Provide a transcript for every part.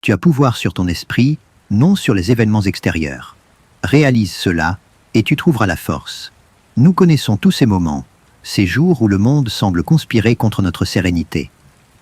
Tu as pouvoir sur ton esprit, non sur les événements extérieurs. Réalise cela, et tu trouveras la force. Nous connaissons tous ces moments, ces jours où le monde semble conspirer contre notre sérénité.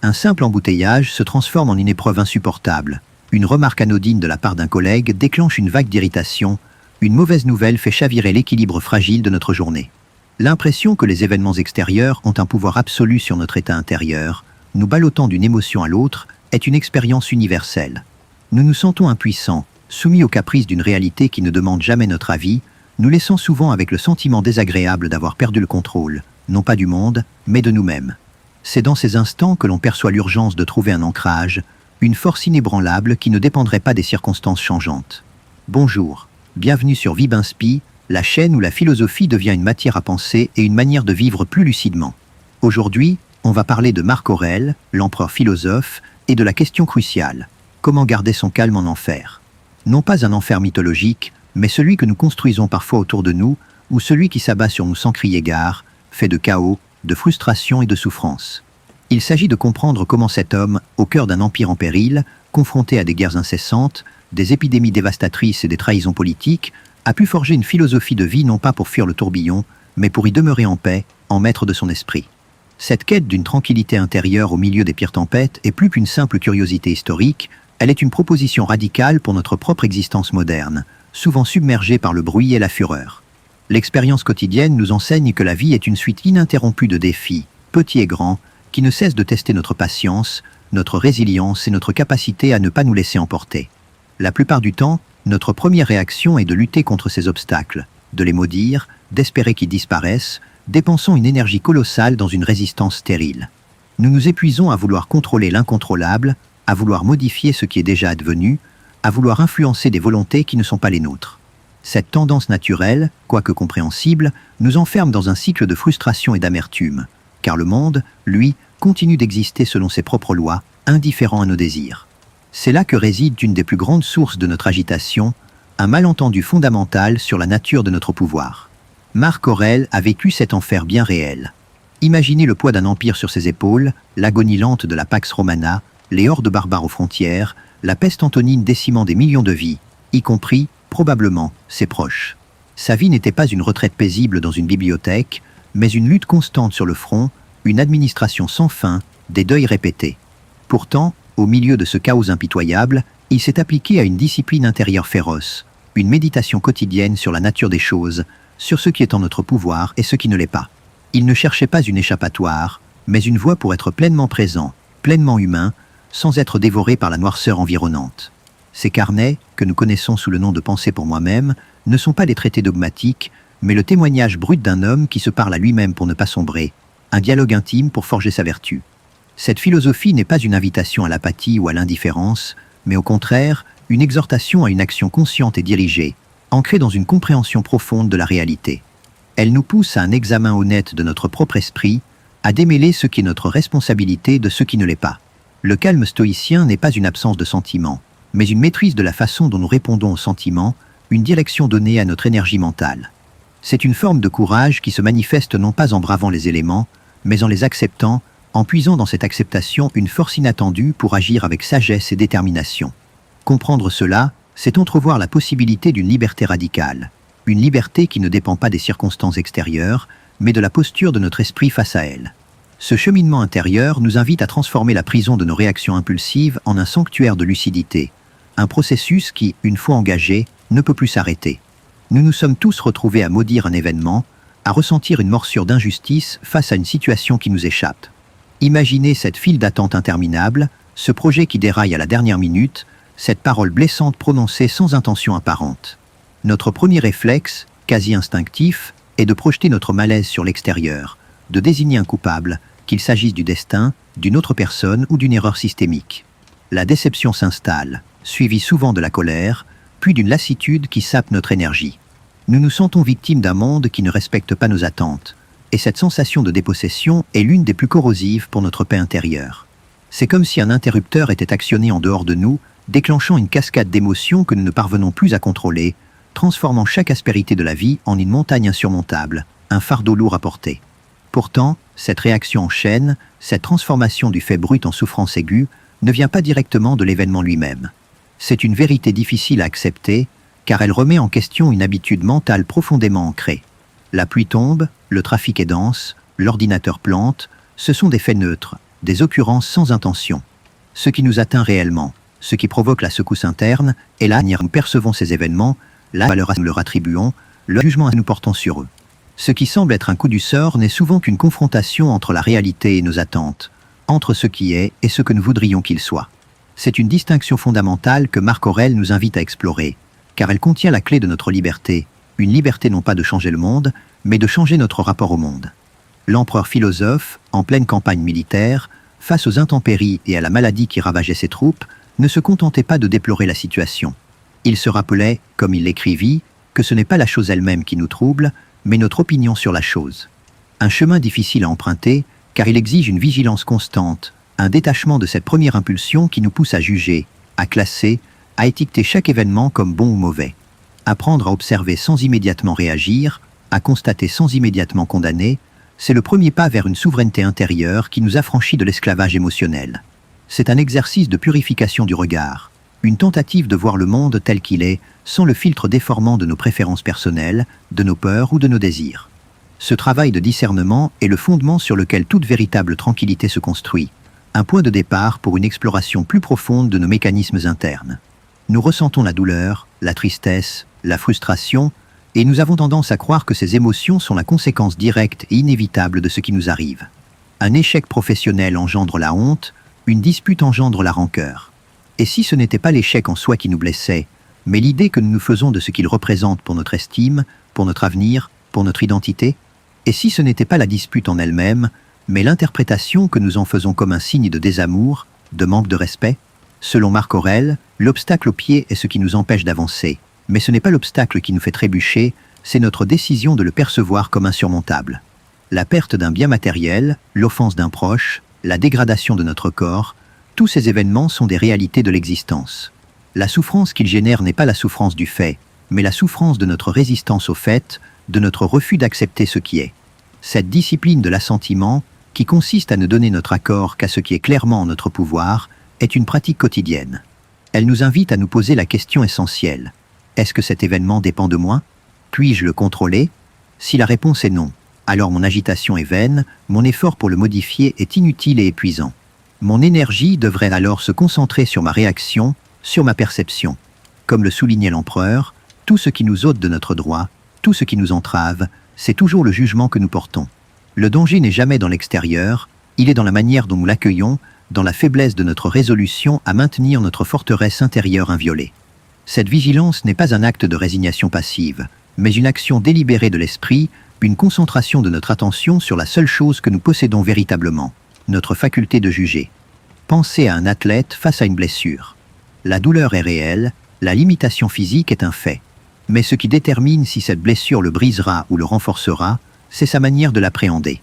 Un simple embouteillage se transforme en une épreuve insupportable. Une remarque anodine de la part d'un collègue déclenche une vague d'irritation. Une mauvaise nouvelle fait chavirer l'équilibre fragile de notre journée. L'impression que les événements extérieurs ont un pouvoir absolu sur notre état intérieur, nous ballottant d'une émotion à l'autre, est une expérience universelle. Nous nous sentons impuissants, soumis aux caprices d'une réalité qui ne demande jamais notre avis, nous laissant souvent avec le sentiment désagréable d'avoir perdu le contrôle, non pas du monde, mais de nous-mêmes. C'est dans ces instants que l'on perçoit l'urgence de trouver un ancrage, une force inébranlable qui ne dépendrait pas des circonstances changeantes. Bonjour, bienvenue sur Vibinspi, la chaîne où la philosophie devient une matière à penser et une manière de vivre plus lucidement. Aujourd'hui, on va parler de Marc Aurèle, l'empereur philosophe, et de la question cruciale, comment garder son calme en enfer? Non pas un enfer mythologique, mais celui que nous construisons parfois autour de nous, ou celui qui s'abat sur nous sans crier gare, fait de chaos, de frustration et de souffrance. Il s'agit de comprendre comment cet homme, au cœur d'un empire en péril, confronté à des guerres incessantes, des épidémies dévastatrices et des trahisons politiques, a pu forger une philosophie de vie non pas pour fuir le tourbillon, mais pour y demeurer en paix, en maître de son esprit. Cette quête d'une tranquillité intérieure au milieu des pires tempêtes est plus qu'une simple curiosité historique, elle est une proposition radicale pour notre propre existence moderne, souvent submergée par le bruit et la fureur. L'expérience quotidienne nous enseigne que la vie est une suite ininterrompue de défis, petits et grands, qui ne cessent de tester notre patience, notre résilience et notre capacité à ne pas nous laisser emporter. La plupart du temps, notre première réaction est de lutter contre ces obstacles, de les maudire, d'espérer qu'ils disparaissent, dépensant une énergie colossale dans une résistance stérile. Nous nous épuisons à vouloir contrôler l'incontrôlable, à vouloir modifier ce qui est déjà advenu, à vouloir influencer des volontés qui ne sont pas les nôtres. Cette tendance naturelle, quoique compréhensible, nous enferme dans un cycle de frustration et d'amertume, car le monde, lui, continue d'exister selon ses propres lois, indifférent à nos désirs. C'est là que réside une des plus grandes sources de notre agitation, un malentendu fondamental sur la nature de notre pouvoir. Marc Aurèle a vécu cet enfer bien réel. Imaginez le poids d'un empire sur ses épaules, l'agonie lente de la Pax Romana, les hordes barbares aux frontières, la peste antonine décimant des millions de vies, y compris, probablement, ses proches. Sa vie n'était pas une retraite paisible dans une bibliothèque, mais une lutte constante sur le front, une administration sans fin, des deuils répétés. Pourtant, au milieu de ce chaos impitoyable, il s'est appliqué à une discipline intérieure féroce, une méditation quotidienne sur la nature des choses, sur ce qui est en notre pouvoir et ce qui ne l'est pas. Il ne cherchait pas une échappatoire, mais une voie pour être pleinement présent, pleinement humain, sans être dévoré par la noirceur environnante. Ces carnets, que nous connaissons sous le nom de Pensées pour moi-même, ne sont pas des traités dogmatiques, mais le témoignage brut d'un homme qui se parle à lui-même pour ne pas sombrer, un dialogue intime pour forger sa vertu. Cette philosophie n'est pas une invitation à l'apathie ou à l'indifférence, mais au contraire, une exhortation à une action consciente et dirigée, ancrée dans une compréhension profonde de la réalité. Elle nous pousse à un examen honnête de notre propre esprit, à démêler ce qui est notre responsabilité de ce qui ne l'est pas. Le calme stoïcien n'est pas une absence de sentiments, mais une maîtrise de la façon dont nous répondons aux sentiments, une direction donnée à notre énergie mentale. C'est une forme de courage qui se manifeste non pas en bravant les éléments, mais en les acceptant, en puisant dans cette acceptation une force inattendue pour agir avec sagesse et détermination. Comprendre cela, c'est entrevoir la possibilité d'une liberté radicale, une liberté qui ne dépend pas des circonstances extérieures, mais de la posture de notre esprit face à elles. Ce cheminement intérieur nous invite à transformer la prison de nos réactions impulsives en un sanctuaire de lucidité, un processus qui, une fois engagé, ne peut plus s'arrêter. Nous nous sommes tous retrouvés à maudire un événement, à ressentir une morsure d'injustice face à une situation qui nous échappe. Imaginez cette file d'attente interminable, ce projet qui déraille à la dernière minute, cette parole blessante prononcée sans intention apparente. Notre premier réflexe, quasi instinctif, est de projeter notre malaise sur l'extérieur, de désigner un coupable, qu'il s'agisse du destin, d'une autre personne ou d'une erreur systémique. La déception s'installe, suivie souvent de la colère, puis d'une lassitude qui sape notre énergie. Nous nous sentons victimes d'un monde qui ne respecte pas nos attentes, et cette sensation de dépossession est l'une des plus corrosives pour notre paix intérieure. C'est comme si un interrupteur était actionné en dehors de nous, déclenchant une cascade d'émotions que nous ne parvenons plus à contrôler, transformant chaque aspérité de la vie en une montagne insurmontable, un fardeau lourd à porter. Pourtant, cette réaction en chaîne, cette transformation du fait brut en souffrance aiguë, ne vient pas directement de l'événement lui-même. C'est une vérité difficile à accepter, car elle remet en question une habitude mentale profondément ancrée. La pluie tombe, le trafic est dense, l'ordinateur plante, ce sont des faits neutres, des occurrences sans intention. Ce qui nous atteint réellement, ce qui provoque la secousse interne, est la manière dont nous percevons ces événements, la valeur à nous leur attribuons, le jugement à nous portons sur eux. Ce qui semble être un coup du sort n'est souvent qu'une confrontation entre la réalité et nos attentes, entre ce qui est et ce que nous voudrions qu'il soit. C'est une distinction fondamentale que Marc Aurèle nous invite à explorer, car elle contient la clé de notre liberté, une liberté non pas de changer le monde, mais de changer notre rapport au monde. L'empereur philosophe, en pleine campagne militaire, face aux intempéries et à la maladie qui ravageait ses troupes, ne se contentait pas de déplorer la situation. Il se rappelait, comme il l'écrivit, que ce n'est pas la chose elle-même qui nous trouble, mais notre opinion sur la chose. Un chemin difficile à emprunter, car il exige une vigilance constante, un détachement de cette première impulsion qui nous pousse à juger, à classer, à étiqueter chaque événement comme bon ou mauvais. Apprendre à observer sans immédiatement réagir, à constater sans immédiatement condamner, c'est le premier pas vers une souveraineté intérieure qui nous affranchit de l'esclavage émotionnel. C'est un exercice de purification du regard, une tentative de voir le monde tel qu'il est, sans le filtre déformant de nos préférences personnelles, de nos peurs ou de nos désirs. Ce travail de discernement est le fondement sur lequel toute véritable tranquillité se construit, un point de départ pour une exploration plus profonde de nos mécanismes internes. Nous ressentons la douleur, la tristesse, la frustration, et nous avons tendance à croire que ces émotions sont la conséquence directe et inévitable de ce qui nous arrive. Un échec professionnel engendre la honte, une dispute engendre la rancœur. Et si ce n'était pas l'échec en soi qui nous blessait, mais l'idée que nous nous faisons de ce qu'il représente pour notre estime, pour notre avenir, pour notre identité? Et si ce n'était pas la dispute en elle-même, mais l'interprétation que nous en faisons comme un signe de désamour, de manque de respect? Selon Marc Aurèle, l'obstacle au pied est ce qui nous empêche d'avancer. Mais ce n'est pas l'obstacle qui nous fait trébucher, c'est notre décision de le percevoir comme insurmontable. La perte d'un bien matériel, l'offense d'un proche, la dégradation de notre corps, tous ces événements sont des réalités de l'existence. La souffrance qu'ils génèrent n'est pas la souffrance du fait, mais la souffrance de notre résistance au fait, de notre refus d'accepter ce qui est. Cette discipline de l'assentiment, qui consiste à ne donner notre accord qu'à ce qui est clairement en notre pouvoir, est une pratique quotidienne. Elle nous invite à nous poser la question essentielle. Est-ce que cet événement dépend de moi? Puis-je le contrôler? Si la réponse est non, alors mon agitation est vaine, mon effort pour le modifier est inutile et épuisant. Mon énergie devrait alors se concentrer sur ma réaction, sur ma perception. Comme le soulignait l'empereur, tout ce qui nous ôte de notre droit, tout ce qui nous entrave, c'est toujours le jugement que nous portons. Le danger n'est jamais dans l'extérieur, il est dans la manière dont nous l'accueillons, dans la faiblesse de notre résolution à maintenir notre forteresse intérieure inviolée. Cette vigilance n'est pas un acte de résignation passive, mais une action délibérée de l'esprit, une concentration de notre attention sur la seule chose que nous possédons véritablement, notre faculté de juger. Pensez à un athlète face à une blessure. La douleur est réelle, la limitation physique est un fait. Mais ce qui détermine si cette blessure le brisera ou le renforcera, c'est sa manière de l'appréhender.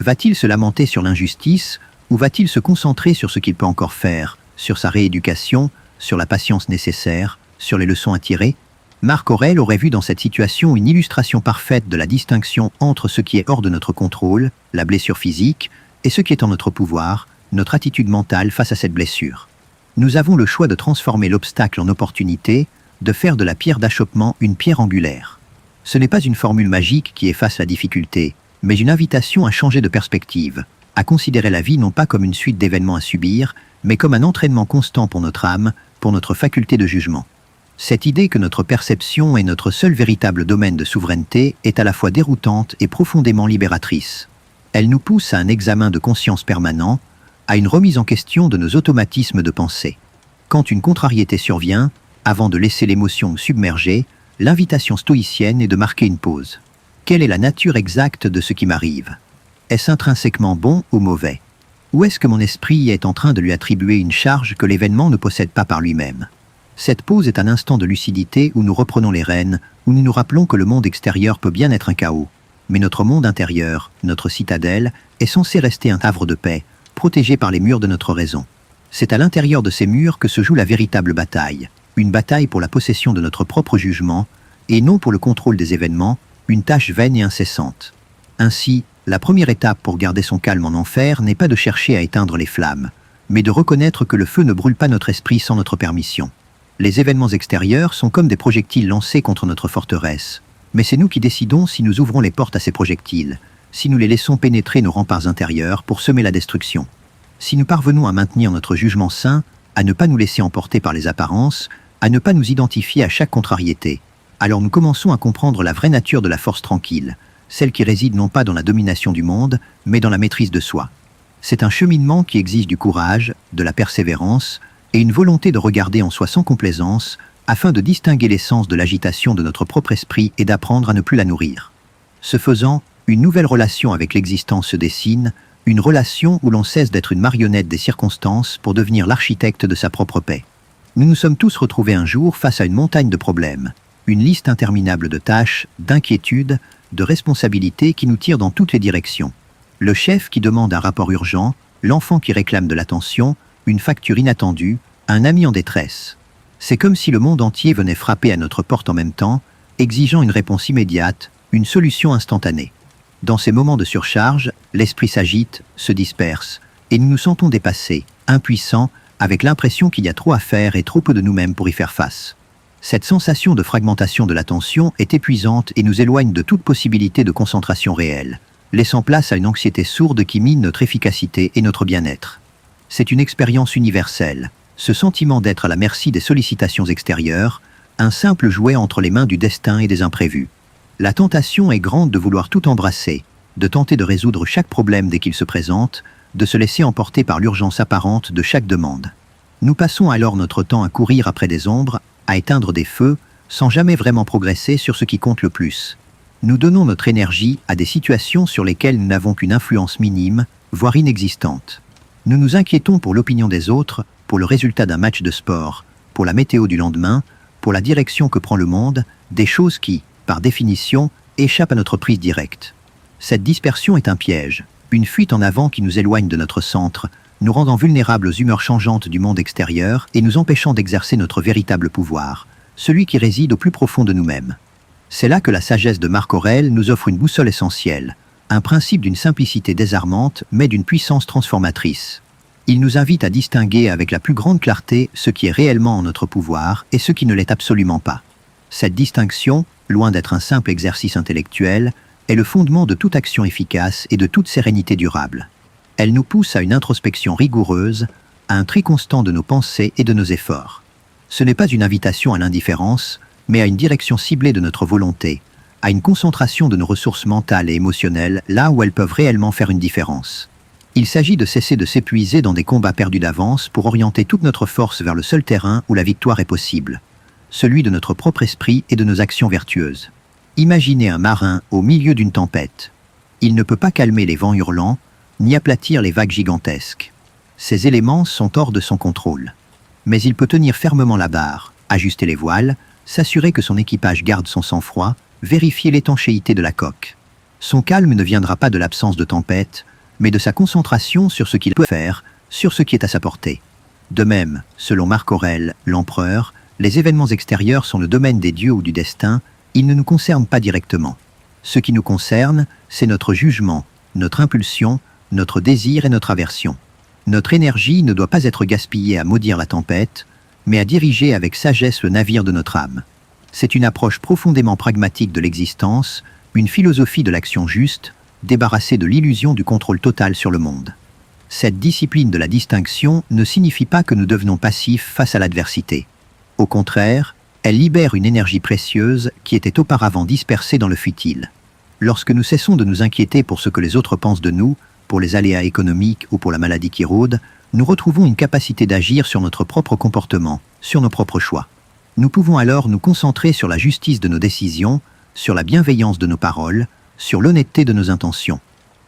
Va-t-il se lamenter sur l'injustice, ou va-t-il se concentrer sur ce qu'il peut encore faire, sur sa rééducation, sur la patience nécessaire, sur les leçons à tirer? Marc Aurèle aurait vu dans cette situation une illustration parfaite de la distinction entre ce qui est hors de notre contrôle, la blessure physique, et ce qui est en notre pouvoir, notre attitude mentale face à cette blessure. Nous avons le choix de transformer l'obstacle en opportunité, de faire de la pierre d'achoppement une pierre angulaire. Ce n'est pas une formule magique qui efface la difficulté, mais une invitation à changer de perspective, à considérer la vie non pas comme une suite d'événements à subir, mais comme un entraînement constant pour notre âme, pour notre faculté de jugement. Cette idée que notre perception est notre seul véritable domaine de souveraineté est à la fois déroutante et profondément libératrice. Elle nous pousse à un examen de conscience permanent, à une remise en question de nos automatismes de pensée. Quand une contrariété survient, avant de laisser l'émotion nous submerger, l'invitation stoïcienne est de marquer une pause. Quelle est la nature exacte de ce qui m'arrive? Est-ce intrinsèquement bon ou mauvais? Ou est-ce que mon esprit est en train de lui attribuer une charge que l'événement ne possède pas par lui-même? Cette pause est un instant de lucidité où nous reprenons les rênes, où nous nous rappelons que le monde extérieur peut bien être un chaos, mais notre monde intérieur, notre citadelle, est censé rester un havre de paix, protégé par les murs de notre raison. C'est à l'intérieur de ces murs que se joue la véritable bataille, une bataille pour la possession de notre propre jugement, et non pour le contrôle des événements, une tâche vaine et incessante. Ainsi, la première étape pour garder son calme en enfer n'est pas de chercher à éteindre les flammes, mais de reconnaître que le feu ne brûle pas notre esprit sans notre permission. Les événements extérieurs sont comme des projectiles lancés contre notre forteresse, mais c'est nous qui décidons si nous ouvrons les portes à ces projectiles, si nous les laissons pénétrer nos remparts intérieurs pour semer la destruction. Si nous parvenons à maintenir notre jugement sain, à ne pas nous laisser emporter par les apparences, à ne pas nous identifier à chaque contrariété, alors nous commençons à comprendre la vraie nature de la force tranquille, celle qui réside non pas dans la domination du monde, mais dans la maîtrise de soi. C'est un cheminement qui exige du courage, de la persévérance et une volonté de regarder en soi sans complaisance, afin de distinguer l'essence de l'agitation de notre propre esprit et d'apprendre à ne plus la nourrir. Ce faisant, une nouvelle relation avec l'existence se dessine, une relation où l'on cesse d'être une marionnette des circonstances pour devenir l'architecte de sa propre paix. Nous nous sommes tous retrouvés un jour face à une montagne de problèmes, une liste interminable de tâches, d'inquiétudes, de responsabilités qui nous tirent dans toutes les directions. Le chef qui demande un rapport urgent, l'enfant qui réclame de l'attention, une facture inattendue, un ami en détresse. C'est comme si le monde entier venait frapper à notre porte en même temps, exigeant une réponse immédiate, une solution instantanée. Dans ces moments de surcharge, l'esprit s'agite, se disperse, et nous nous sentons dépassés, impuissants, avec l'impression qu'il y a trop à faire et trop peu de nous-mêmes pour y faire face. Cette sensation de fragmentation de l'attention est épuisante et nous éloigne de toute possibilité de concentration réelle, laissant place à une anxiété sourde qui mine notre efficacité et notre bien-être. C'est une expérience universelle, ce sentiment d'être à la merci des sollicitations extérieures, un simple jouet entre les mains du destin et des imprévus. La tentation est grande de vouloir tout embrasser, de tenter de résoudre chaque problème dès qu'il se présente, de se laisser emporter par l'urgence apparente de chaque demande. Nous passons alors notre temps à courir après des ombres, à éteindre des feux, sans jamais vraiment progresser sur ce qui compte le plus. Nous donnons notre énergie à des situations sur lesquelles nous n'avons qu'une influence minime, voire inexistante. Nous nous inquiétons pour l'opinion des autres, pour le résultat d'un match de sport, pour la météo du lendemain, pour la direction que prend le monde, des choses qui, par définition, échappent à notre prise directe. Cette dispersion est un piège, une fuite en avant qui nous éloigne de notre centre, nous rendant vulnérables aux humeurs changeantes du monde extérieur et nous empêchant d'exercer notre véritable pouvoir, celui qui réside au plus profond de nous-mêmes. C'est là que la sagesse de Marc Aurèle nous offre une boussole essentielle, un principe d'une simplicité désarmante mais d'une puissance transformatrice. Il nous invite à distinguer avec la plus grande clarté ce qui est réellement en notre pouvoir et ce qui ne l'est absolument pas. Cette distinction, loin d'être un simple exercice intellectuel, est le fondement de toute action efficace et de toute sérénité durable. Elle nous pousse à une introspection rigoureuse, à un tri constant de nos pensées et de nos efforts. Ce n'est pas une invitation à l'indifférence, mais à une direction ciblée de notre volonté, à une concentration de nos ressources mentales et émotionnelles là où elles peuvent réellement faire une différence. Il s'agit de cesser de s'épuiser dans des combats perdus d'avance pour orienter toute notre force vers le seul terrain où la victoire est possible, celui de notre propre esprit et de nos actions vertueuses. Imaginez un marin au milieu d'une tempête. Il ne peut pas calmer les vents hurlants, ni aplatir les vagues gigantesques. Ces éléments sont hors de son contrôle. Mais il peut tenir fermement la barre, ajuster les voiles, s'assurer que son équipage garde son sang-froid, vérifier l'étanchéité de la coque. Son calme ne viendra pas de l'absence de tempête, mais de sa concentration sur ce qu'il peut faire, sur ce qui est à sa portée. De même, selon Marc Aurèle, l'empereur, les événements extérieurs sont le domaine des dieux ou du destin, ils ne nous concernent pas directement. Ce qui nous concerne, c'est notre jugement, notre impulsion, notre désir et notre aversion. Notre énergie ne doit pas être gaspillée à maudire la tempête, mais à diriger avec sagesse le navire de notre âme. C'est une approche profondément pragmatique de l'existence, une philosophie de l'action juste, débarrassée de l'illusion du contrôle total sur le monde. Cette discipline de la distinction ne signifie pas que nous devenons passifs face à l'adversité. Au contraire, elle libère une énergie précieuse qui était auparavant dispersée dans le futile. Lorsque nous cessons de nous inquiéter pour ce que les autres pensent de nous, pour les aléas économiques ou pour la maladie qui rôde, nous retrouvons une capacité d'agir sur notre propre comportement, sur nos propres choix. Nous pouvons alors nous concentrer sur la justice de nos décisions, sur la bienveillance de nos paroles, sur l'honnêteté de nos intentions.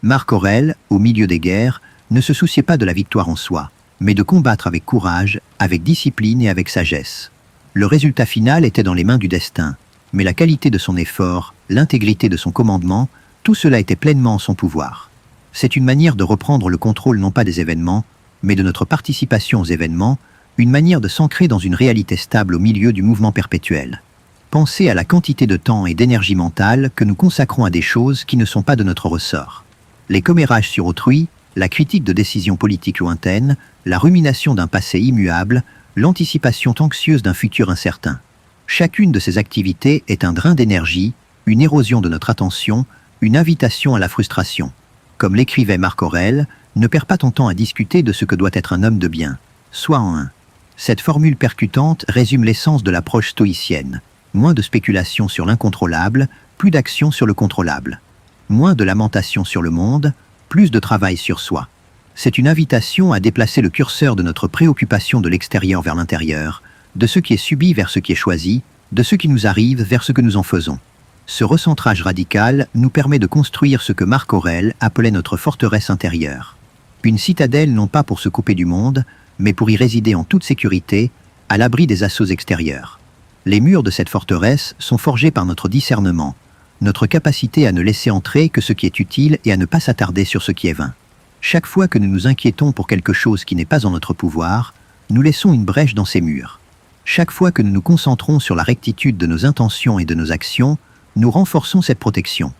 Marc Aurèle, au milieu des guerres, ne se souciait pas de la victoire en soi, mais de combattre avec courage, avec discipline et avec sagesse. Le résultat final était dans les mains du destin, mais la qualité de son effort, l'intégrité de son commandement, tout cela était pleinement en son pouvoir. C'est une manière de reprendre le contrôle non pas des événements, mais de notre participation aux événements, une manière de s'ancrer dans une réalité stable au milieu du mouvement perpétuel. Pensez à la quantité de temps et d'énergie mentale que nous consacrons à des choses qui ne sont pas de notre ressort. Les commérages sur autrui, la critique de décisions politiques lointaines, la rumination d'un passé immuable, l'anticipation anxieuse d'un futur incertain. Chacune de ces activités est un drain d'énergie, une érosion de notre attention, une invitation à la frustration. Comme l'écrivait Marc Aurèle, ne perds pas ton temps à discuter de ce que doit être un homme de bien. Sois en un. Cette formule percutante résume l'essence de l'approche stoïcienne. Moins de spéculation sur l'incontrôlable, plus d'action sur le contrôlable. Moins de lamentation sur le monde, plus de travail sur soi. C'est une invitation à déplacer le curseur de notre préoccupation de l'extérieur vers l'intérieur, de ce qui est subi vers ce qui est choisi, de ce qui nous arrive vers ce que nous en faisons. Ce recentrage radical nous permet de construire ce que Marc Aurèle appelait notre forteresse intérieure. Une citadelle non pas pour se couper du monde, mais pour y résider en toute sécurité, à l'abri des assauts extérieurs. Les murs de cette forteresse sont forgés par notre discernement, notre capacité à ne laisser entrer que ce qui est utile et à ne pas s'attarder sur ce qui est vain. Chaque fois que nous nous inquiétons pour quelque chose qui n'est pas en notre pouvoir, nous laissons une brèche dans ces murs. Chaque fois que nous nous concentrons sur la rectitude de nos intentions et de nos actions, nous renforçons cette protection.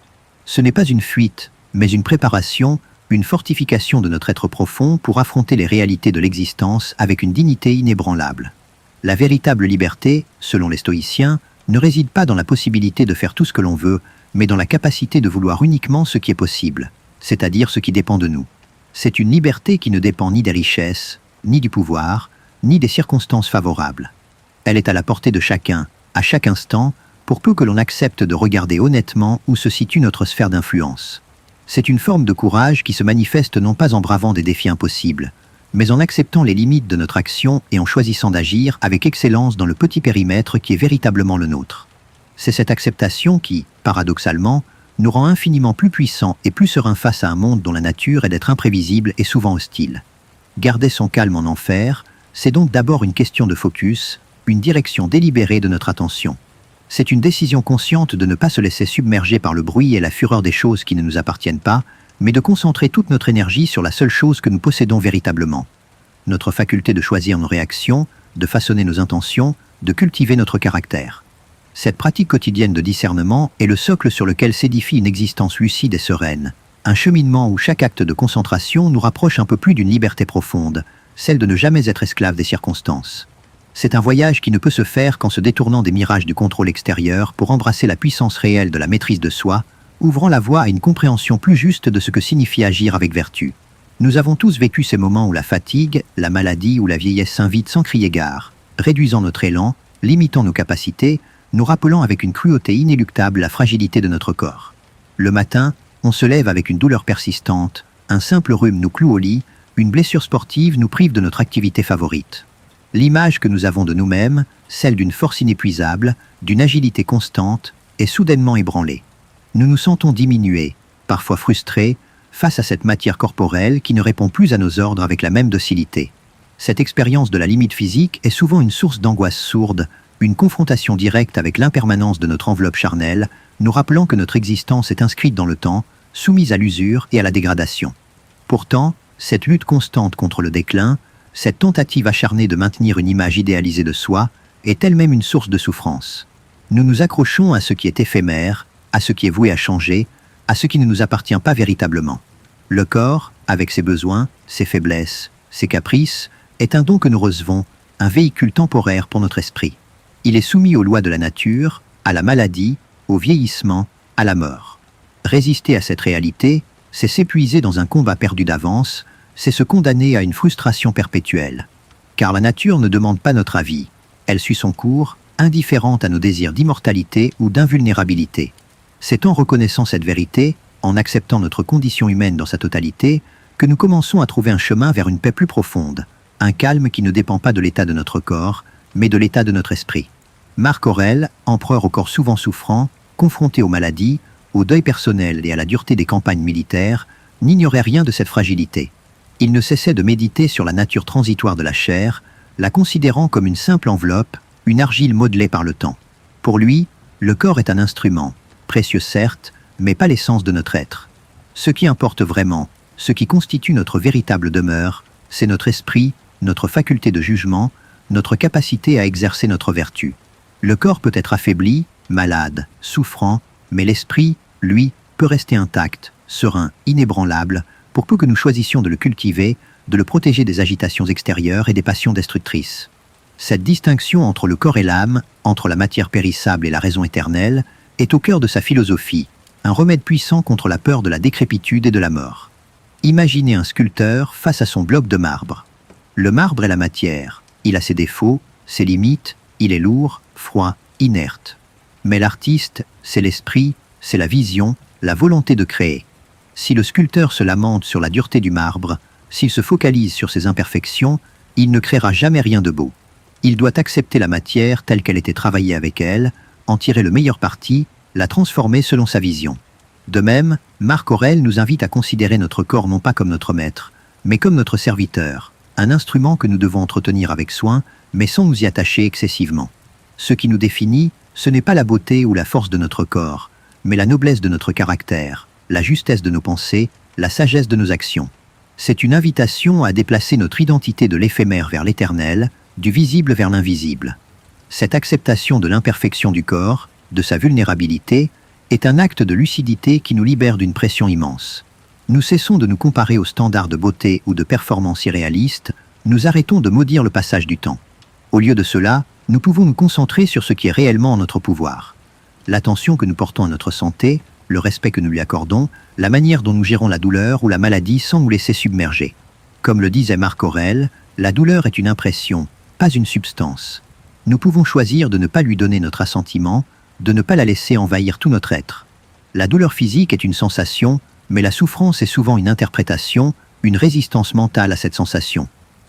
Ce n'est pas une fuite, mais une préparation, une fortification de notre être profond pour affronter les réalités de l'existence avec une dignité inébranlable. La véritable liberté, selon les stoïciens, ne réside pas dans la possibilité de faire tout ce que l'on veut, mais dans la capacité de vouloir uniquement ce qui est possible, c'est-à-dire ce qui dépend de nous. C'est une liberté qui ne dépend ni des richesses, ni du pouvoir, ni des circonstances favorables. Elle est à la portée de chacun, à chaque instant, pour peu que l'on accepte de regarder honnêtement où se situe notre sphère d'influence. C'est une forme de courage qui se manifeste non pas en bravant des défis impossibles, mais en acceptant les limites de notre action et en choisissant d'agir avec excellence dans le petit périmètre qui est véritablement le nôtre. C'est cette acceptation qui, paradoxalement, nous rend infiniment plus puissants et plus sereins face à un monde dont la nature est d'être imprévisible et souvent hostile. Garder son calme en enfer, c'est donc d'abord une question de focus, une direction délibérée de notre attention. C'est une décision consciente de ne pas se laisser submerger par le bruit et la fureur des choses qui ne nous appartiennent pas, mais de concentrer toute notre énergie sur la seule chose que nous possédons véritablement. Notre faculté de choisir nos réactions, de façonner nos intentions, de cultiver notre caractère. Cette pratique quotidienne de discernement est le socle sur lequel s'édifie une existence lucide et sereine, un cheminement où chaque acte de concentration nous rapproche un peu plus d'une liberté profonde, celle de ne jamais être esclave des circonstances. C'est un voyage qui ne peut se faire qu'en se détournant des mirages du contrôle extérieur pour embrasser la puissance réelle de la maîtrise de soi, ouvrant la voie à une compréhension plus juste de ce que signifie agir avec vertu. Nous avons tous vécu ces moments où la fatigue, la maladie ou la vieillesse s'invitent sans crier gare, réduisant notre élan, limitant nos capacités, nous rappelant avec une cruauté inéluctable la fragilité de notre corps. Le matin, on se lève avec une douleur persistante, un simple rhume nous cloue au lit, une blessure sportive nous prive de notre activité favorite. L'image que nous avons de nous-mêmes, celle d'une force inépuisable, d'une agilité constante, est soudainement ébranlée. Nous nous sentons diminués, parfois frustrés, face à cette matière corporelle qui ne répond plus à nos ordres avec la même docilité. Cette expérience de la limite physique est souvent une source d'angoisse sourde, une confrontation directe avec l'impermanence de notre enveloppe charnelle, nous rappelant que notre existence est inscrite dans le temps, soumise à l'usure et à la dégradation. Pourtant, cette lutte constante contre le déclin, cette tentative acharnée de maintenir une image idéalisée de soi, est elle-même une source de souffrance. Nous nous accrochons à ce qui est éphémère, à ce qui est voué à changer, à ce qui ne nous appartient pas véritablement. Le corps, avec ses besoins, ses faiblesses, ses caprices, est un don que nous recevons, un véhicule temporaire pour notre esprit. Il est soumis aux lois de la nature, à la maladie, au vieillissement, à la mort. Résister à cette réalité, c'est s'épuiser dans un combat perdu d'avance, c'est se condamner à une frustration perpétuelle. Car la nature ne demande pas notre avis, elle suit son cours, indifférente à nos désirs d'immortalité ou d'invulnérabilité. C'est en reconnaissant cette vérité, en acceptant notre condition humaine dans sa totalité, que nous commençons à trouver un chemin vers une paix plus profonde, un calme qui ne dépend pas de l'état de notre corps, mais de l'état de notre esprit. Marc Aurèle, empereur au corps souvent souffrant, confronté aux maladies, au deuil personnel et à la dureté des campagnes militaires, n'ignorait rien de cette fragilité. Il ne cessait de méditer sur la nature transitoire de la chair, la considérant comme une simple enveloppe, une argile modelée par le temps. Pour lui, le corps est un instrument, précieux certes, mais pas l'essence de notre être. Ce qui importe vraiment, ce qui constitue notre véritable demeure, c'est notre esprit, notre faculté de jugement, notre capacité à exercer notre vertu. Le corps peut être affaibli, malade, souffrant, mais l'esprit, lui, peut rester intact, serein, inébranlable, pour peu que nous choisissions de le cultiver, de le protéger des agitations extérieures et des passions destructrices. Cette distinction entre le corps et l'âme, entre la matière périssable et la raison éternelle, est au cœur de sa philosophie, un remède puissant contre la peur de la décrépitude et de la mort. Imaginez un sculpteur face à son bloc de marbre. Le marbre est la matière, il a ses défauts, ses limites, il est lourd, froid, inerte. Mais l'artiste, c'est l'esprit, c'est la vision, la volonté de créer. Si le sculpteur se lamente sur la dureté du marbre, s'il se focalise sur ses imperfections, il ne créera jamais rien de beau. Il doit accepter la matière telle qu'elle était travaillée avec elle, en tirer le meilleur parti, la transformer selon sa vision. De même, Marc Aurèle nous invite à considérer notre corps non pas comme notre maître, mais comme notre serviteur, un instrument que nous devons entretenir avec soin, mais sans nous y attacher excessivement. Ce qui nous définit, ce n'est pas la beauté ou la force de notre corps, mais la noblesse de notre caractère, la justesse de nos pensées, la sagesse de nos actions. C'est une invitation à déplacer notre identité de l'éphémère vers l'éternel, du visible vers l'invisible. Cette acceptation de l'imperfection du corps, de sa vulnérabilité, est un acte de lucidité qui nous libère d'une pression immense. Nous cessons de nous comparer aux standards de beauté ou de performance irréalistes, nous arrêtons de maudire le passage du temps. Au lieu de cela, nous pouvons nous concentrer sur ce qui est réellement en notre pouvoir. L'attention que nous portons à notre santé, le respect que nous lui accordons, la manière dont nous gérons la douleur ou la maladie sans nous laisser submerger. Comme le disait Marc Aurèle, la douleur est une impression, pas une substance. Nous pouvons choisir de ne pas lui donner notre assentiment, de ne pas la laisser envahir tout notre être. La douleur physique est une sensation, mais la souffrance est souvent une interprétation, une résistance mentale à cette sensation.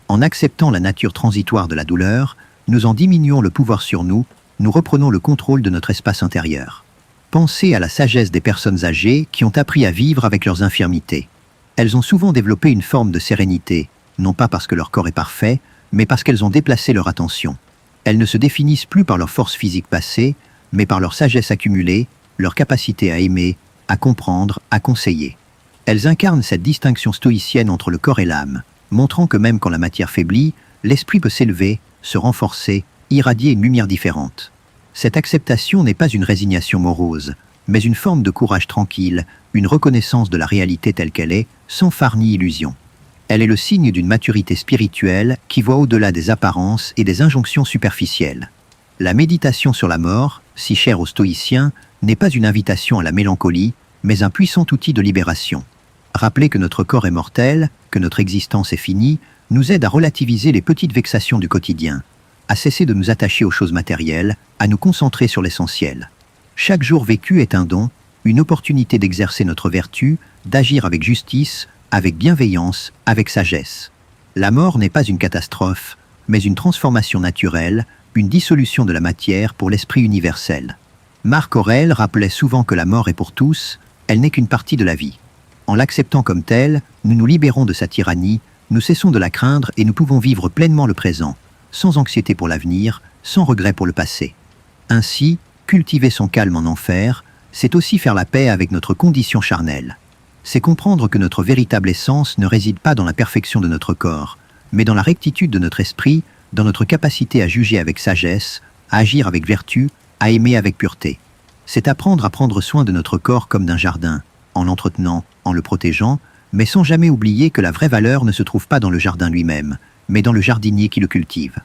En acceptant la nature transitoire de la douleur, nous en diminuons le pouvoir sur nous, nous reprenons le contrôle de notre espace intérieur. Pensez à la sagesse des personnes âgées qui ont appris à vivre avec leurs infirmités. Elles ont souvent développé une forme de sérénité, non pas parce que leur corps est parfait, mais parce qu'elles ont déplacé leur attention. Elles ne se définissent plus par leur force physique passée, mais par leur sagesse accumulée, leur capacité à aimer, à comprendre, à conseiller. Elles incarnent cette distinction stoïcienne entre le corps et l'âme, montrant que même quand la matière faiblit, l'esprit peut s'élever, se renforcer, irradier une lumière différente. Cette acceptation n'est pas une résignation morose, mais une forme de courage tranquille, une reconnaissance de la réalité telle qu'elle est, sans phare ni illusion. Elle est le signe d'une maturité spirituelle qui voit au-delà des apparences et des injonctions superficielles. La méditation sur la mort, si chère aux stoïciens, n'est pas une invitation à la mélancolie, mais un puissant outil de libération. Rappeler que notre corps est mortel, que notre existence est finie, nous aide à relativiser les petites vexations du quotidien, à cesser de nous attacher aux choses matérielles, à nous concentrer sur l'essentiel. Chaque jour vécu est un don, une opportunité d'exercer notre vertu, d'agir avec justice, avec bienveillance, avec sagesse. La mort n'est pas une catastrophe, mais une transformation naturelle, une dissolution de la matière pour l'esprit universel. Marc Aurèle rappelait souvent que la mort est pour tous, elle n'est qu'une partie de la vie. En l'acceptant comme telle, nous nous libérons de sa tyrannie, nous cessons de la craindre et nous pouvons vivre pleinement le présent, sans anxiété pour l'avenir, sans regret pour le passé. Ainsi, cultiver son calme en enfer, c'est aussi faire la paix avec notre condition charnelle. C'est comprendre que notre véritable essence ne réside pas dans la perfection de notre corps, mais dans la rectitude de notre esprit, dans notre capacité à juger avec sagesse, à agir avec vertu, à aimer avec pureté. C'est apprendre à prendre soin de notre corps comme d'un jardin, en l'entretenant, en le protégeant, mais sans jamais oublier que la vraie valeur ne se trouve pas dans le jardin lui-même, mais dans le jardinier qui le cultive.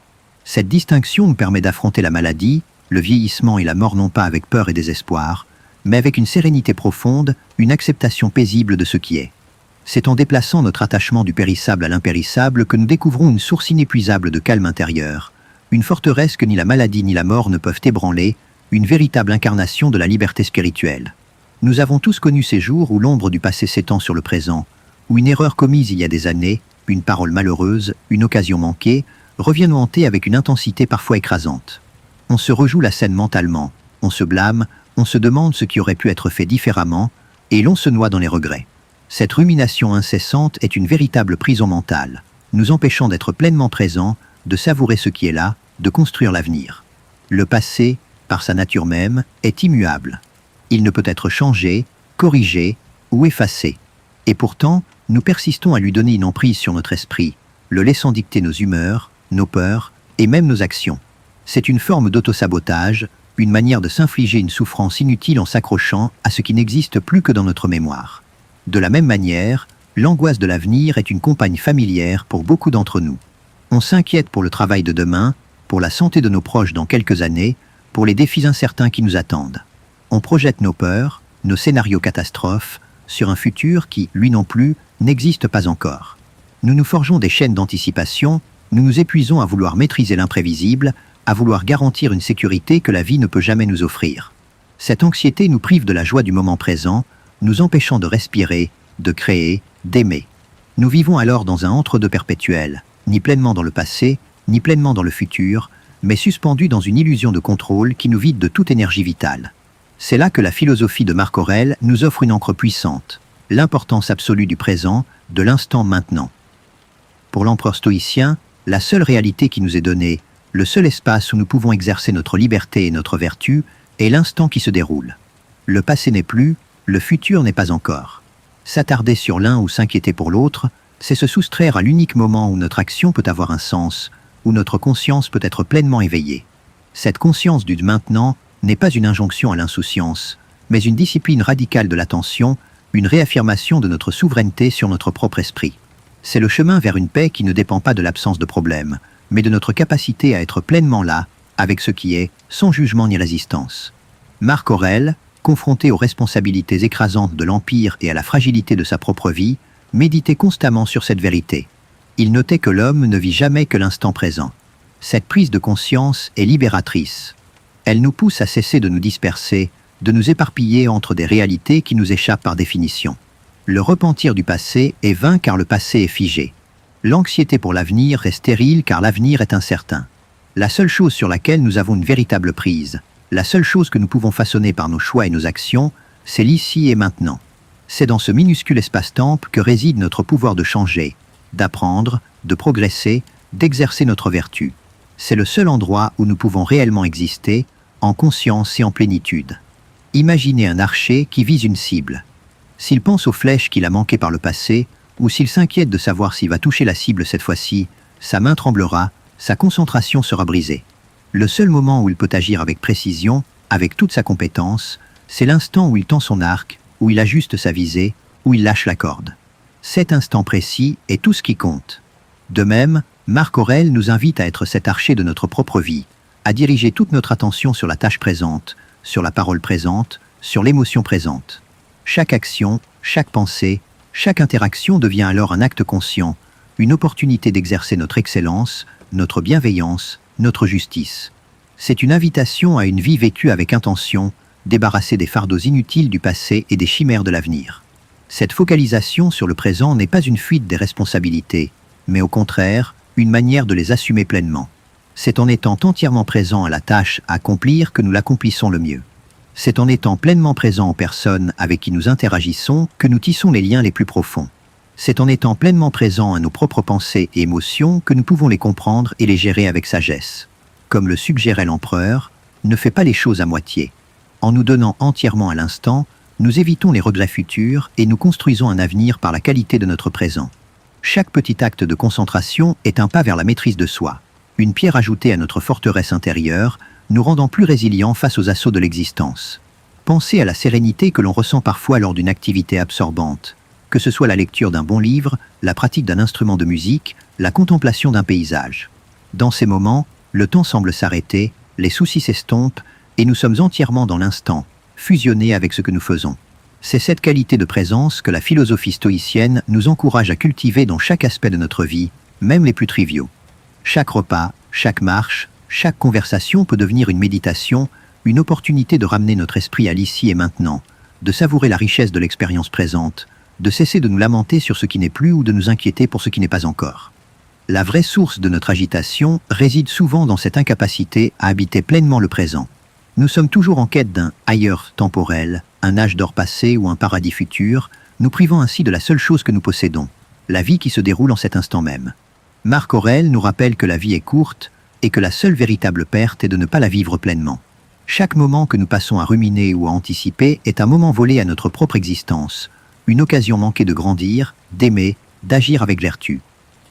Cette distinction nous permet d'affronter la maladie, le vieillissement et la mort non pas avec peur et désespoir, mais avec une sérénité profonde, une acceptation paisible de ce qui est. C'est en déplaçant notre attachement du périssable à l'impérissable que nous découvrons une source inépuisable de calme intérieur, une forteresse que ni la maladie ni la mort ne peuvent ébranler, une véritable incarnation de la liberté spirituelle. Nous avons tous connu ces jours où l'ombre du passé s'étend sur le présent, où une erreur commise il y a des années, une parole malheureuse, une occasion manquée, revient nous hanter avec une intensité parfois écrasante. On se rejoue la scène mentalement, on se blâme, on se demande ce qui aurait pu être fait différemment, et l'on se noie dans les regrets. Cette rumination incessante est une véritable prison mentale, nous empêchant d'être pleinement présents, de savourer ce qui est là, de construire l'avenir. Le passé, par sa nature même, est immuable. Il ne peut être changé, corrigé ou effacé. Et pourtant, nous persistons à lui donner une emprise sur notre esprit, le laissant dicter nos humeurs, nos peurs et même nos actions. C'est une forme d'autosabotage, une manière de s'infliger une souffrance inutile en s'accrochant à ce qui n'existe plus que dans notre mémoire. De la même manière, L'angoisse de l'avenir est une compagne familière pour beaucoup d'entre nous. On s'inquiète pour le travail de demain, pour la santé de nos proches dans quelques années, pour les défis incertains qui nous attendent. On projette nos peurs, nos scénarios catastrophes, sur un futur qui, lui non plus, n'existe pas encore. Nous nous forgeons des chaînes d'anticipation, nous nous épuisons à vouloir maîtriser l'imprévisible, à vouloir garantir une sécurité que la vie ne peut jamais nous offrir. Cette anxiété nous prive de la joie du moment présent, nous empêchant de respirer, de créer, d'aimer. Nous vivons alors dans un entre-deux perpétuel, ni pleinement dans le passé, ni pleinement dans le futur, mais suspendus dans une illusion de contrôle qui nous vide de toute énergie vitale. C'est là que la philosophie de Marc Aurèle nous offre une ancre puissante, l'importance absolue du présent, de l'instant maintenant. Pour l'empereur stoïcien, la seule réalité qui nous est donnée, le seul espace où nous pouvons exercer notre liberté et notre vertu, est l'instant qui se déroule. Le passé n'est plus, le futur n'est pas encore. S'attarder sur l'un ou s'inquiéter pour l'autre, c'est se soustraire à l'unique moment où notre action peut avoir un sens, où notre conscience peut être pleinement éveillée. Cette conscience du maintenant n'est pas une injonction à l'insouciance, mais une discipline radicale de l'attention, une réaffirmation de notre souveraineté sur notre propre esprit. C'est le chemin vers une paix qui ne dépend pas de l'absence de problèmes, mais de notre capacité à être pleinement là, avec ce qui est, sans jugement ni résistance. Marc Aurèle, confronté aux responsabilités écrasantes de l'Empire et à la fragilité de sa propre vie, méditait constamment sur cette vérité. Il notait que l'homme ne vit jamais que l'instant présent. Cette prise de conscience est libératrice. Elle nous pousse à cesser de nous disperser, de nous éparpiller entre des réalités qui nous échappent par définition. Le repentir du passé est vain car le passé est figé. L'anxiété pour l'avenir est stérile car l'avenir est incertain. La seule chose sur laquelle nous avons une véritable prise, la seule chose que nous pouvons façonner par nos choix et nos actions, c'est l'ici et maintenant. C'est dans ce minuscule espace-temps que réside notre pouvoir de changer, d'apprendre, de progresser, d'exercer notre vertu. C'est le seul endroit où nous pouvons réellement exister, en conscience et en plénitude. Imaginez un archer qui vise une cible. S'il pense aux flèches qu'il a manquées par le passé, ou s'il s'inquiète de savoir s'il va toucher la cible cette fois-ci, sa main tremblera, sa concentration sera brisée. Le seul moment où il peut agir avec précision, avec toute sa compétence, c'est l'instant où il tend son arc, où il ajuste sa visée, où il lâche la corde. Cet instant précis est tout ce qui compte. De même, Marc Aurèle nous invite à être cet archer de notre propre vie, à diriger toute notre attention sur la tâche présente, sur la parole présente, sur l'émotion présente. Chaque action, chaque pensée, chaque interaction devient alors un acte conscient, une opportunité d'exercer notre excellence, notre bienveillance, notre justice. C'est une invitation à une vie vécue avec intention, débarrassée des fardeaux inutiles du passé et des chimères de l'avenir. Cette focalisation sur le présent n'est pas une fuite des responsabilités, mais au contraire, une manière de les assumer pleinement. C'est en étant entièrement présent à la tâche à accomplir que nous l'accomplissons le mieux. C'est en étant pleinement présent aux personnes avec qui nous interagissons que nous tissons les liens les plus profonds. C'est en étant pleinement présent à nos propres pensées et émotions que nous pouvons les comprendre et les gérer avec sagesse. Comme le suggérait l'empereur, ne fais pas les choses à moitié. En nous donnant entièrement à l'instant, nous évitons les regrets futurs et nous construisons un avenir par la qualité de notre présent. Chaque petit acte de concentration est un pas vers la maîtrise de soi, une pierre ajoutée à notre forteresse intérieure, nous rendant plus résilients face aux assauts de l'existence. Pensez à la sérénité que l'on ressent parfois lors d'une activité absorbante, que ce soit la lecture d'un bon livre, la pratique d'un instrument de musique, la contemplation d'un paysage. Dans ces moments, le temps semble s'arrêter, les soucis s'estompent, et nous sommes entièrement dans l'instant, fusionnés avec ce que nous faisons. C'est cette qualité de présence que la philosophie stoïcienne nous encourage à cultiver dans chaque aspect de notre vie, même les plus triviaux. Chaque repas, chaque marche, chaque conversation peut devenir une méditation, une opportunité de ramener notre esprit à l'ici et maintenant, de savourer la richesse de l'expérience présente, de cesser de nous lamenter sur ce qui n'est plus ou de nous inquiéter pour ce qui n'est pas encore. La vraie source de notre agitation réside souvent dans cette incapacité à habiter pleinement le présent. Nous sommes toujours en quête d'un ailleurs temporel, un âge d'or passé ou un paradis futur, nous privant ainsi de la seule chose que nous possédons, la vie qui se déroule en cet instant même. Marc Aurèle nous rappelle que la vie est courte et que la seule véritable perte est de ne pas la vivre pleinement. Chaque moment que nous passons à ruminer ou à anticiper est un moment volé à notre propre existence, une occasion manquée de grandir, d'aimer, d'agir avec vertu.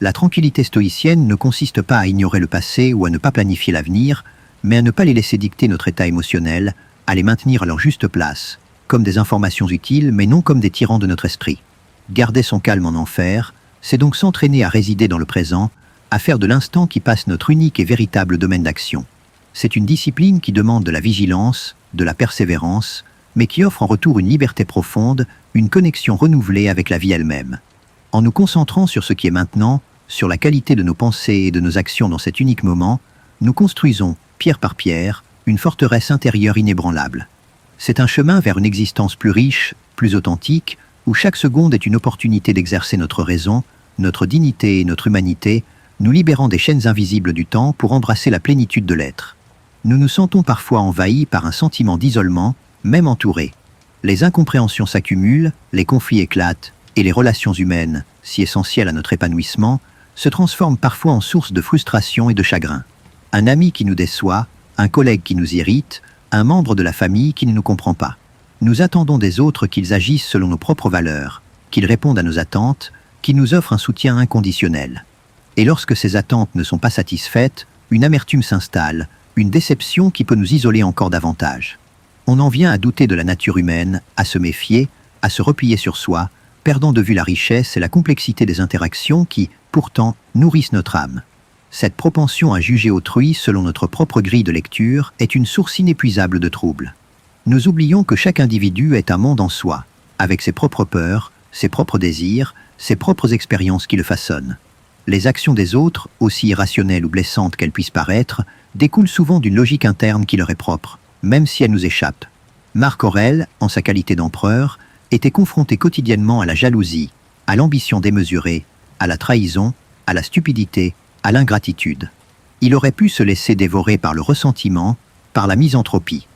La tranquillité stoïcienne ne consiste pas à ignorer le passé ou à ne pas planifier l'avenir, mais à ne pas les laisser dicter notre état émotionnel, à les maintenir à leur juste place, comme des informations utiles mais non comme des tyrans de notre esprit. Garder son calme en enfer, c'est donc s'entraîner à résider dans le présent, à faire de l'instant qui passe notre unique et véritable domaine d'action. C'est une discipline qui demande de la vigilance, de la persévérance, mais qui offre en retour une liberté profonde, une connexion renouvelée avec la vie elle-même. En nous concentrant sur ce qui est maintenant, sur la qualité de nos pensées et de nos actions dans cet unique moment, nous construisons, pierre par pierre, une forteresse intérieure inébranlable. C'est un chemin vers une existence plus riche, plus authentique, où chaque seconde est une opportunité d'exercer notre raison, notre dignité et notre humanité, nous libérant des chaînes invisibles du temps pour embrasser la plénitude de l'être. Nous nous sentons parfois envahis par un sentiment d'isolement, même entourés. Les incompréhensions s'accumulent, les conflits éclatent, et les relations humaines, si essentielles à notre épanouissement, se transforment parfois en source de frustration et de chagrin. Un ami qui nous déçoit, un collègue qui nous irrite, un membre de la famille qui ne nous comprend pas. Nous attendons des autres qu'ils agissent selon nos propres valeurs, qu'ils répondent à nos attentes, qu'ils nous offrent un soutien inconditionnel. Et lorsque ces attentes ne sont pas satisfaites, une amertume s'installe, une déception qui peut nous isoler encore davantage. On en vient à douter de la nature humaine, à se méfier, à se replier sur soi, perdant de vue la richesse et la complexité des interactions qui, pourtant, nourrissent notre âme. Cette propension à juger autrui selon notre propre grille de lecture est une source inépuisable de troubles. Nous oublions que chaque individu est un monde en soi, avec ses propres peurs, ses propres désirs, ses propres expériences qui le façonnent. Les actions des autres, aussi irrationnelles ou blessantes qu'elles puissent paraître, découlent souvent d'une logique interne qui leur est propre, même si elle nous échappe. Marc Aurèle, en sa qualité d'empereur, était confronté quotidiennement à la jalousie, à l'ambition démesurée, à la trahison, à la stupidité, à l'ingratitude. Il aurait pu se laisser dévorer par le ressentiment, par la misanthropie.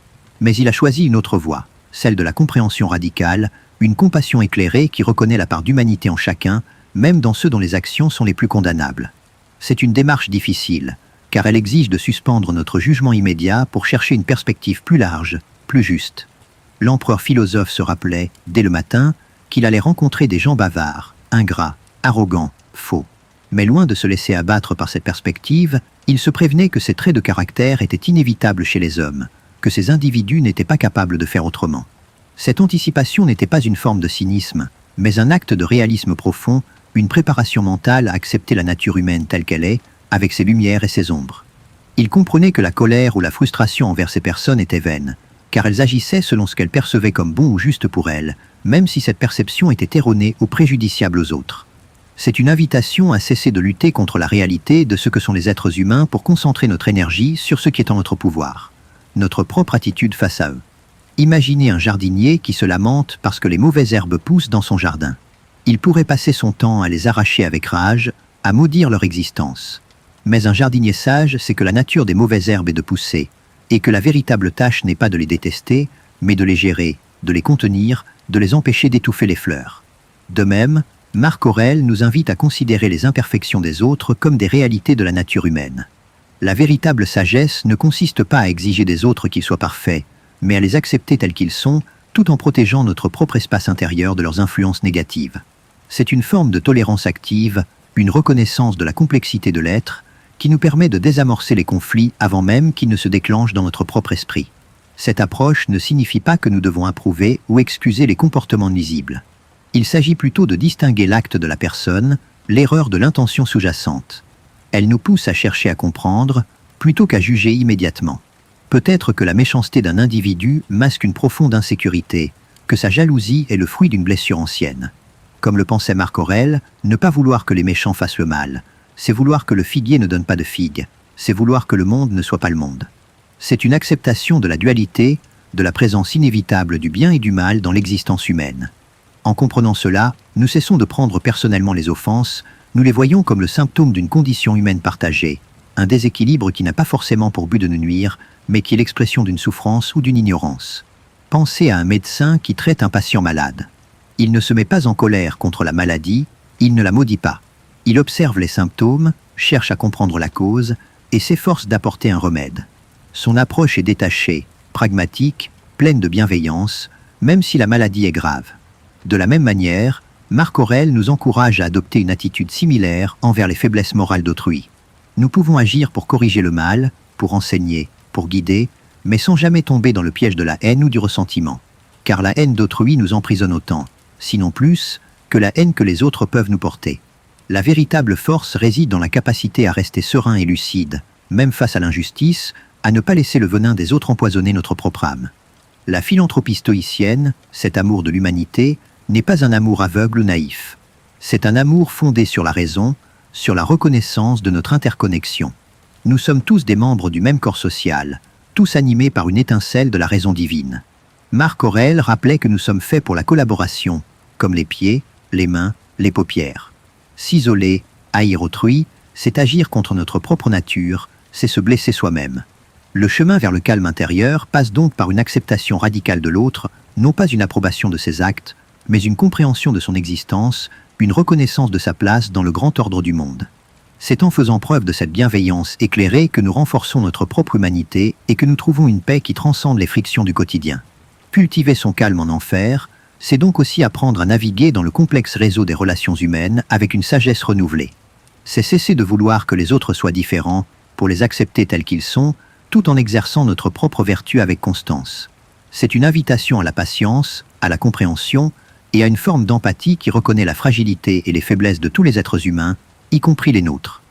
Mais il a choisi une autre voie, celle de la compréhension radicale, une compassion éclairée qui reconnaît la part d'humanité en chacun, même dans ceux dont les actions sont les plus condamnables. C'est une démarche difficile, car elle exige de suspendre notre jugement immédiat pour chercher une perspective plus large, plus juste. L'empereur philosophe se rappelait, dès le matin, qu'il allait rencontrer des gens bavards, ingrats, arrogants, faux. Mais loin de se laisser abattre par cette perspective, il se prévenait que ces traits de caractère étaient inévitables chez les hommes, que ces individus n'étaient pas capables de faire autrement. Cette anticipation n'était pas une forme de cynisme, mais un acte de réalisme profond, une préparation mentale à accepter la nature humaine telle qu'elle est, avec ses lumières et ses ombres. Il comprenait que la colère ou la frustration envers ces personnes était vaine, car elles agissaient selon ce qu'elles percevaient comme bon ou juste pour elles, même si cette perception était erronée ou préjudiciable aux autres. C'est une invitation à cesser de lutter contre la réalité de ce que sont les êtres humains pour concentrer notre énergie sur ce qui est en notre pouvoir, notre propre attitude face à eux. Imaginez un jardinier qui se lamente parce que les mauvaises herbes poussent dans son jardin. Il pourrait passer son temps à les arracher avec rage, à maudire leur existence. Mais un jardinier sage sait que la nature des mauvaises herbes est de pousser, et que la véritable tâche n'est pas de les détester, mais de les gérer, de les contenir, de les empêcher d'étouffer les fleurs. De même, Marc Aurèle nous invite à considérer les imperfections des autres comme des réalités de la nature humaine. La véritable sagesse ne consiste pas à exiger des autres qu'ils soient parfaits, mais à les accepter tels qu'ils sont, tout en protégeant notre propre espace intérieur de leurs influences négatives. C'est une forme de tolérance active, une reconnaissance de la complexité de l'être, qui nous permet de désamorcer les conflits avant même qu'ils ne se déclenchent dans notre propre esprit. Cette approche ne signifie pas que nous devons approuver ou excuser les comportements nuisibles. Il s'agit plutôt de distinguer l'acte de la personne, l'erreur de l'intention sous-jacente. Elle nous pousse à chercher à comprendre, plutôt qu'à juger immédiatement. Peut-être que la méchanceté d'un individu masque une profonde insécurité, que sa jalousie est le fruit d'une blessure ancienne. Comme le pensait Marc Aurèle, ne pas vouloir que les méchants fassent le mal, c'est vouloir que le figuier ne donne pas de figues, c'est vouloir que le monde ne soit pas le monde. C'est une acceptation de la dualité, de la présence inévitable du bien et du mal dans l'existence humaine. En comprenant cela, nous cessons de prendre personnellement les offenses, nous les voyons comme le symptôme d'une condition humaine partagée, un déséquilibre qui n'a pas forcément pour but de nous nuire, mais qui est l'expression d'une souffrance ou d'une ignorance. Pensez à un médecin qui traite un patient malade. Il ne se met pas en colère contre la maladie, il ne la maudit pas. Il observe les symptômes, cherche à comprendre la cause et s'efforce d'apporter un remède. Son approche est détachée, pragmatique, pleine de bienveillance, même si la maladie est grave. De la même manière, Marc Aurèle nous encourage à adopter une attitude similaire envers les faiblesses morales d'autrui. Nous pouvons agir pour corriger le mal, pour enseigner, pour guider, mais sans jamais tomber dans le piège de la haine ou du ressentiment. Car la haine d'autrui nous emprisonne autant, sinon plus, que la haine que les autres peuvent nous porter. La véritable force réside dans la capacité à rester serein et lucide, même face à l'injustice, à ne pas laisser le venin des autres empoisonner notre propre âme. La philanthropie stoïcienne, cet amour de l'humanité, n'est pas un amour aveugle ou naïf. C'est un amour fondé sur la raison, sur la reconnaissance de notre interconnexion. Nous sommes tous des membres du même corps social, tous animés par une étincelle de la raison divine. Marc Aurèle rappelait que nous sommes faits pour la collaboration, comme les pieds, les mains, les paupières. S'isoler, haïr autrui, c'est agir contre notre propre nature, c'est se blesser soi-même. Le chemin vers le calme intérieur passe donc par une acceptation radicale de l'autre, non pas une approbation de ses actes, mais une compréhension de son existence, une reconnaissance de sa place dans le grand ordre du monde. C'est en faisant preuve de cette bienveillance éclairée que nous renforçons notre propre humanité et que nous trouvons une paix qui transcende les frictions du quotidien. Cultiver son calme en enfer, c'est donc aussi apprendre à naviguer dans le complexe réseau des relations humaines avec une sagesse renouvelée. C'est cesser de vouloir que les autres soient différents, pour les accepter tels qu'ils sont, tout en exerçant notre propre vertu avec constance. C'est une invitation à la patience, à la compréhension et à une forme d'empathie qui reconnaît la fragilité et les faiblesses de tous les êtres humains, y compris les nôtres.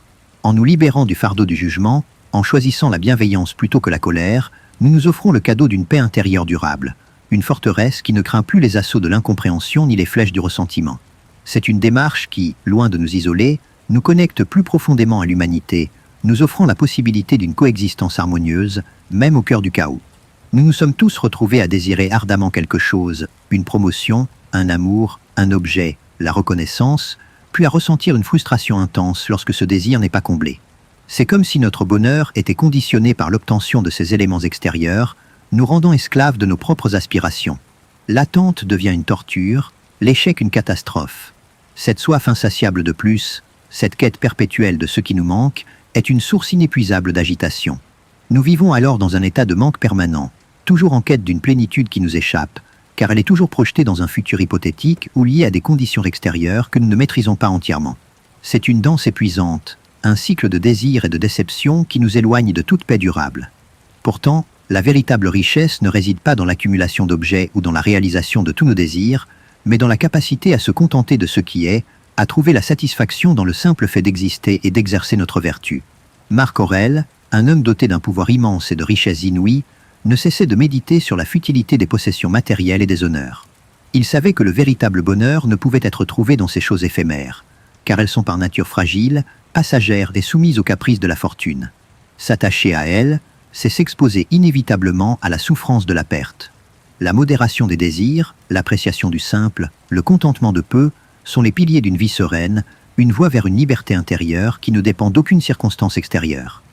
En nous libérant du fardeau du jugement, en choisissant la bienveillance plutôt que la colère, nous nous offrons le cadeau d'une paix intérieure durable, une forteresse qui ne craint plus les assauts de l'incompréhension ni les flèches du ressentiment. C'est une démarche qui, loin de nous isoler, nous connecte plus profondément à l'humanité, nous offrant la possibilité d'une coexistence harmonieuse, même au cœur du chaos. Nous nous sommes tous retrouvés à désirer ardemment quelque chose, une promotion, un amour, un objet, la reconnaissance, puis à ressentir une frustration intense lorsque ce désir n'est pas comblé. C'est comme si notre bonheur était conditionné par l'obtention de ces éléments extérieurs, nous rendant esclaves de nos propres aspirations. L'attente devient une torture, l'échec une catastrophe. Cette soif insatiable de plus, cette quête perpétuelle de ce qui nous manque, est une source inépuisable d'agitation. Nous vivons alors dans un état de manque permanent, toujours en quête d'une plénitude qui nous échappe, car elle est toujours projetée dans un futur hypothétique ou liée à des conditions extérieures que nous ne maîtrisons pas entièrement. C'est une danse épuisante, un cycle de désir et de déception qui nous éloigne de toute paix durable. Pourtant, la véritable richesse ne réside pas dans l'accumulation d'objets ou dans la réalisation de tous nos désirs, mais dans la capacité à se contenter de ce qui est, à trouver la satisfaction dans le simple fait d'exister et d'exercer notre vertu. Marc Aurèle, un homme doté d'un pouvoir immense et de richesses inouïes, ne cessait de méditer sur la futilité des possessions matérielles et des honneurs. Il savait que le véritable bonheur ne pouvait être trouvé dans ces choses éphémères, car elles sont par nature fragiles, passagères et soumises aux caprices de la fortune. S'attacher à elles, c'est s'exposer inévitablement à la souffrance de la perte. La modération des désirs, l'appréciation du simple, le contentement de peu, sont les piliers d'une vie sereine, une voie vers une liberté intérieure qui ne dépend d'aucune circonstance extérieure.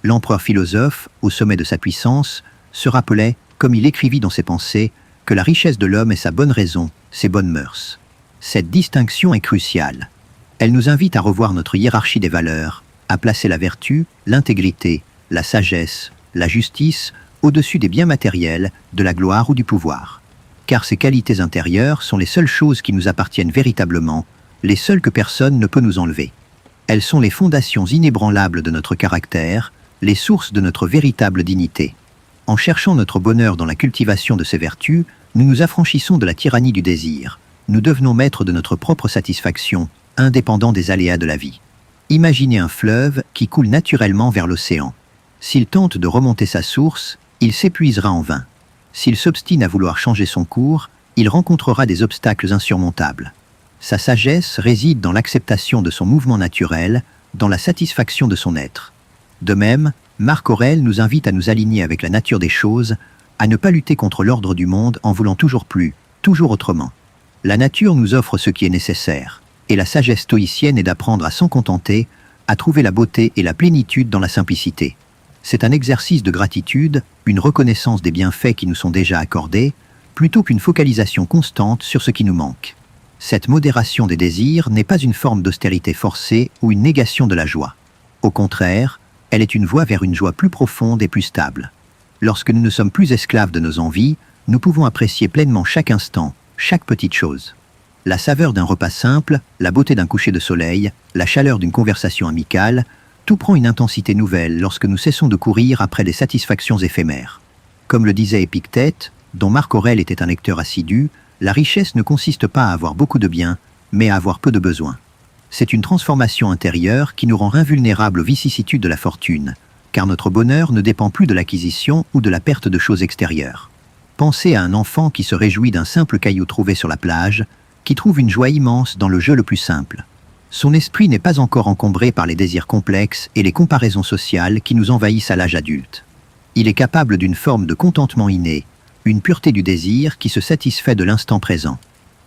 L'empereur philosophe, au sommet de sa puissance, se rappelait, comme il écrivit dans ses pensées, que la richesse de l'homme est sa bonne raison, ses bonnes mœurs. Cette distinction est cruciale. Elle nous invite à revoir notre hiérarchie des valeurs, à placer la vertu, l'intégrité, la sagesse, la justice, au-dessus des biens matériels, de la gloire ou du pouvoir. Car ces qualités intérieures sont les seules choses qui nous appartiennent véritablement, les seules que personne ne peut nous enlever. Elles sont les fondations inébranlables de notre caractère, les sources de notre véritable dignité. En cherchant notre bonheur dans la cultivation de ces vertus, nous nous affranchissons de la tyrannie du désir. Nous devenons maîtres de notre propre satisfaction, indépendants des aléas de la vie. Imaginez un fleuve qui coule naturellement vers l'océan. S'il tente de remonter sa source, il s'épuisera en vain. S'il s'obstine à vouloir changer son cours, il rencontrera des obstacles insurmontables. Sa sagesse réside dans l'acceptation de son mouvement naturel, dans la satisfaction de son être. De même, Marc Aurèle nous invite à nous aligner avec la nature des choses, à ne pas lutter contre l'ordre du monde en voulant toujours plus, toujours autrement. La nature nous offre ce qui est nécessaire, et la sagesse stoïcienne est d'apprendre à s'en contenter, à trouver la beauté et la plénitude dans la simplicité. C'est un exercice de gratitude, une reconnaissance des bienfaits qui nous sont déjà accordés, plutôt qu'une focalisation constante sur ce qui nous manque. Cette modération des désirs n'est pas une forme d'austérité forcée ou une négation de la joie. Au contraire, elle est une voie vers une joie plus profonde et plus stable. Lorsque nous ne sommes plus esclaves de nos envies, nous pouvons apprécier pleinement chaque instant, chaque petite chose. La saveur d'un repas simple, la beauté d'un coucher de soleil, la chaleur d'une conversation amicale, tout prend une intensité nouvelle lorsque nous cessons de courir après des satisfactions éphémères. Comme le disait Épictète, dont Marc Aurèle était un lecteur assidu, la richesse ne consiste pas à avoir beaucoup de biens, mais à avoir peu de besoins. C'est une transformation intérieure qui nous rend invulnérables aux vicissitudes de la fortune, car notre bonheur ne dépend plus de l'acquisition ou de la perte de choses extérieures. Pensez à un enfant qui se réjouit d'un simple caillou trouvé sur la plage, qui trouve une joie immense dans le jeu le plus simple. Son esprit n'est pas encore encombré par les désirs complexes et les comparaisons sociales qui nous envahissent à l'âge adulte. Il est capable d'une forme de contentement inné, une pureté du désir qui se satisfait de l'instant présent.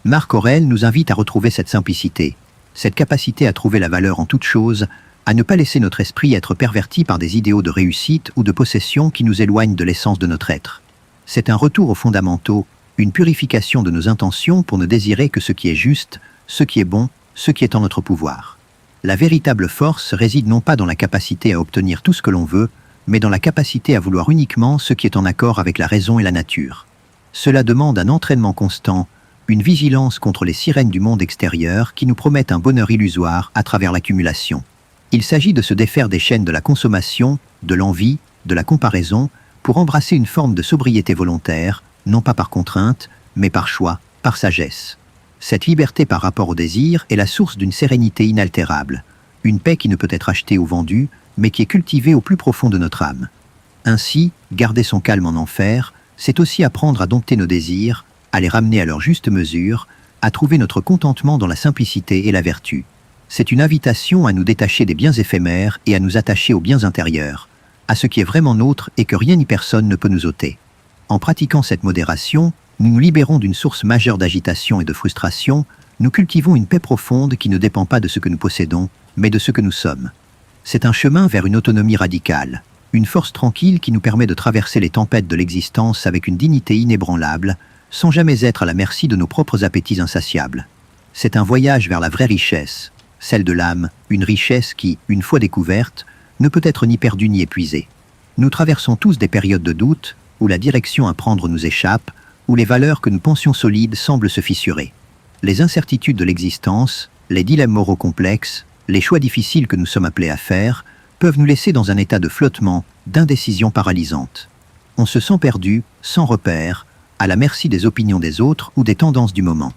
Marc Aurèle nous invite à retrouver cette simplicité, cette capacité à trouver la valeur en toute chose, à ne pas laisser notre esprit être perverti par des idéaux de réussite ou de possession qui nous éloignent de l'essence de notre être. C'est un retour aux fondamentaux, une purification de nos intentions pour ne désirer que ce qui est juste, ce qui est bon, ce qui est en notre pouvoir. La véritable force réside non pas dans la capacité à obtenir tout ce que l'on veut, mais dans la capacité à vouloir uniquement ce qui est en accord avec la raison et la nature. Cela demande un entraînement constant, une vigilance contre les sirènes du monde extérieur qui nous promettent un bonheur illusoire à travers l'accumulation. Il s'agit de se défaire des chaînes de la consommation, de l'envie, de la comparaison, pour embrasser une forme de sobriété volontaire, non pas par contrainte, mais par choix, par sagesse. Cette liberté par rapport au désir est la source d'une sérénité inaltérable, une paix qui ne peut être achetée ou vendue, mais qui est cultivée au plus profond de notre âme. Ainsi, garder son calme en enfer, c'est aussi apprendre à dompter nos désirs, à les ramener à leur juste mesure, à trouver notre contentement dans la simplicité et la vertu. C'est une invitation à nous détacher des biens éphémères et à nous attacher aux biens intérieurs, à ce qui est vraiment nôtre et que rien ni personne ne peut nous ôter. En pratiquant cette modération, nous nous libérons d'une source majeure d'agitation et de frustration, nous cultivons une paix profonde qui ne dépend pas de ce que nous possédons, mais de ce que nous sommes. C'est un chemin vers une autonomie radicale, une force tranquille qui nous permet de traverser les tempêtes de l'existence avec une dignité inébranlable, sans jamais être à la merci de nos propres appétits insatiables. C'est un voyage vers la vraie richesse, celle de l'âme, une richesse qui, une fois découverte, ne peut être ni perdue ni épuisée. Nous traversons tous des périodes de doute, où la direction à prendre nous échappe, où les valeurs que nous pensions solides semblent se fissurer. Les incertitudes de l'existence, les dilemmes moraux complexes, les choix difficiles que nous sommes appelés à faire, peuvent nous laisser dans un état de flottement, d'indécision paralysante. On se sent perdu, sans repère, à la merci des opinions des autres ou des tendances du moment.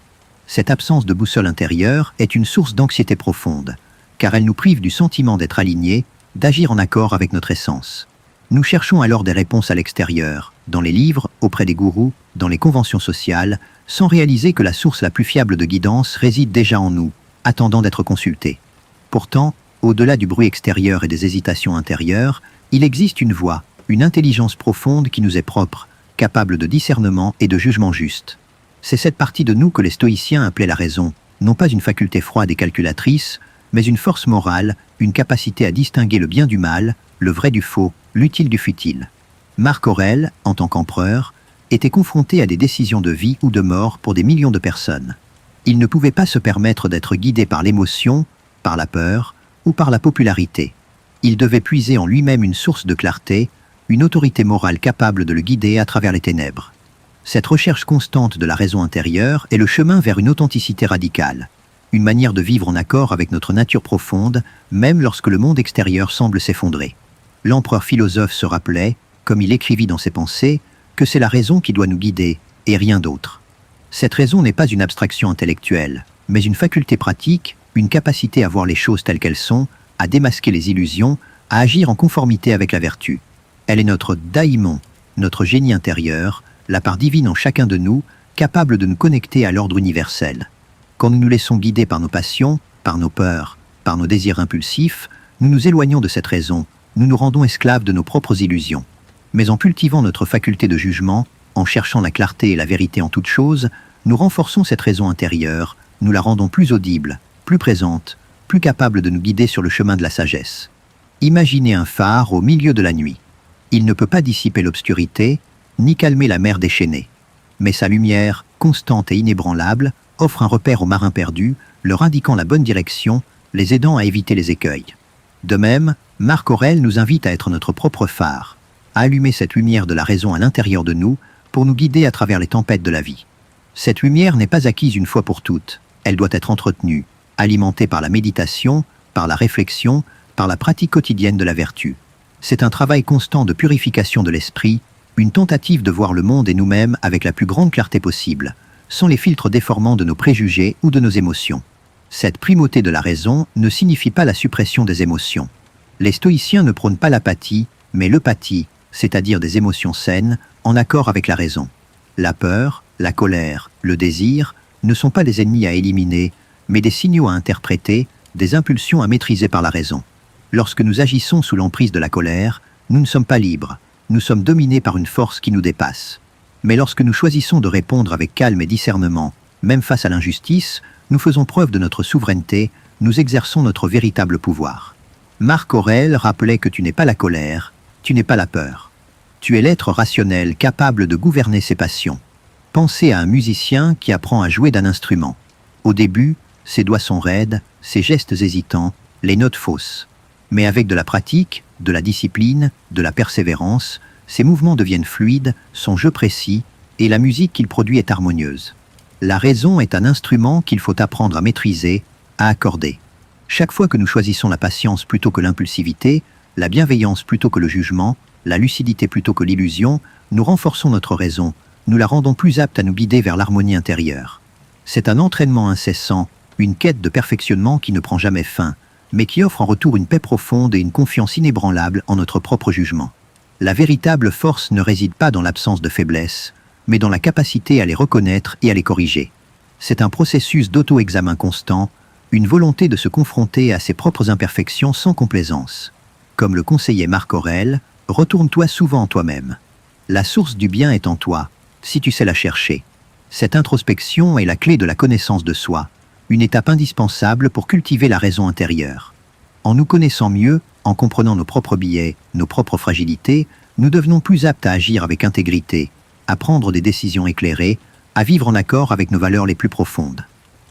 Cette absence de boussole intérieure est une source d'anxiété profonde, car elle nous prive du sentiment d'être alignés, d'agir en accord avec notre essence. Nous cherchons alors des réponses à l'extérieur, dans les livres, auprès des gourous, dans les conventions sociales, sans réaliser que la source la plus fiable de guidance réside déjà en nous, attendant d'être consultée. Pourtant, au-delà du bruit extérieur et des hésitations intérieures, il existe une voix, une intelligence profonde qui nous est propre, capable de discernement et de jugement juste. C'est cette partie de nous que les stoïciens appelaient la raison, non pas une faculté froide et calculatrice, mais une force morale, une capacité à distinguer le bien du mal, le vrai du faux, l'utile du futile. Marc Aurèle, en tant qu'empereur, était confronté à des décisions de vie ou de mort pour des millions de personnes. Il ne pouvait pas se permettre d'être guidé par l'émotion, par la peur ou par la popularité. Il devait puiser en lui-même une source de clarté, une autorité morale capable de le guider à travers les ténèbres. Cette recherche constante de la raison intérieure est le chemin vers une authenticité radicale, une manière de vivre en accord avec notre nature profonde, même lorsque le monde extérieur semble s'effondrer. L'empereur philosophe se rappelait, comme il écrivit dans ses pensées, que c'est la raison qui doit nous guider, et rien d'autre. Cette raison n'est pas une abstraction intellectuelle, mais une faculté pratique, une capacité à voir les choses telles qu'elles sont, à démasquer les illusions, à agir en conformité avec la vertu. Elle est notre daimon, notre génie intérieur, la part divine en chacun de nous, capable de nous connecter à l'ordre universel. Quand nous nous laissons guider par nos passions, par nos peurs, par nos désirs impulsifs, nous nous éloignons de cette raison, nous nous rendons esclaves de nos propres illusions. Mais en cultivant notre faculté de jugement, en cherchant la clarté et la vérité en toute chose, nous renforçons cette raison intérieure, nous la rendons plus audible, plus présente, plus capable de nous guider sur le chemin de la sagesse. Imaginez un phare au milieu de la nuit. Il ne peut pas dissiper l'obscurité, ni calmer la mer déchaînée. Mais sa lumière, constante et inébranlable, offre un repère aux marins perdus, leur indiquant la bonne direction, les aidant à éviter les écueils. De même, Marc Aurèle nous invite à être notre propre phare, à allumer cette lumière de la raison à l'intérieur de nous pour nous guider à travers les tempêtes de la vie. Cette lumière n'est pas acquise une fois pour toutes, elle doit être entretenue, alimentée par la méditation, par la réflexion, par la pratique quotidienne de la vertu. C'est un travail constant de purification de l'esprit, une tentative de voir le monde et nous-mêmes avec la plus grande clarté possible, sans les filtres déformants de nos préjugés ou de nos émotions. Cette primauté de la raison ne signifie pas la suppression des émotions. Les stoïciens ne prônent pas l'apathie, mais l'eupathie, c'est-à-dire des émotions saines, en accord avec la raison. La peur, la colère, le désir ne sont pas des ennemis à éliminer, mais des signaux à interpréter, des impulsions à maîtriser par la raison. Lorsque nous agissons sous l'emprise de la colère, nous ne sommes pas libres, nous sommes dominés par une force qui nous dépasse. Mais lorsque nous choisissons de répondre avec calme et discernement, même face à l'injustice, nous faisons preuve de notre souveraineté, nous exerçons notre véritable pouvoir. Marc Aurèle rappelait que tu n'es pas la colère, tu n'es pas la peur. Tu es l'être rationnel capable de gouverner ses passions. Pensez à un musicien qui apprend à jouer d'un instrument. Au début, ses doigts sont raides, ses gestes hésitants, les notes fausses. Mais avec de la pratique, de la discipline, de la persévérance, ses mouvements deviennent fluides, son jeu précis, et la musique qu'il produit est harmonieuse. La raison est un instrument qu'il faut apprendre à maîtriser, à accorder. Chaque fois que nous choisissons la patience plutôt que l'impulsivité, la bienveillance plutôt que le jugement, la lucidité plutôt que l'illusion, nous renforçons notre raison, nous la rendons plus apte à nous guider vers l'harmonie intérieure. C'est un entraînement incessant, une quête de perfectionnement qui ne prend jamais fin, mais qui offre en retour une paix profonde et une confiance inébranlable en notre propre jugement. La véritable force ne réside pas dans l'absence de faiblesse, mais dans la capacité à les reconnaître et à les corriger. C'est un processus d'auto-examen constant, une volonté de se confronter à ses propres imperfections sans complaisance. Comme le conseillait Marc Aurèle, retourne-toi souvent en toi-même. La source du bien est en toi, si tu sais la chercher. Cette introspection est la clé de la connaissance de soi, une étape indispensable pour cultiver la raison intérieure. En nous connaissant mieux, en comprenant nos propres biais, nos propres fragilités, nous devenons plus aptes à agir avec intégrité, à prendre des décisions éclairées, à vivre en accord avec nos valeurs les plus profondes.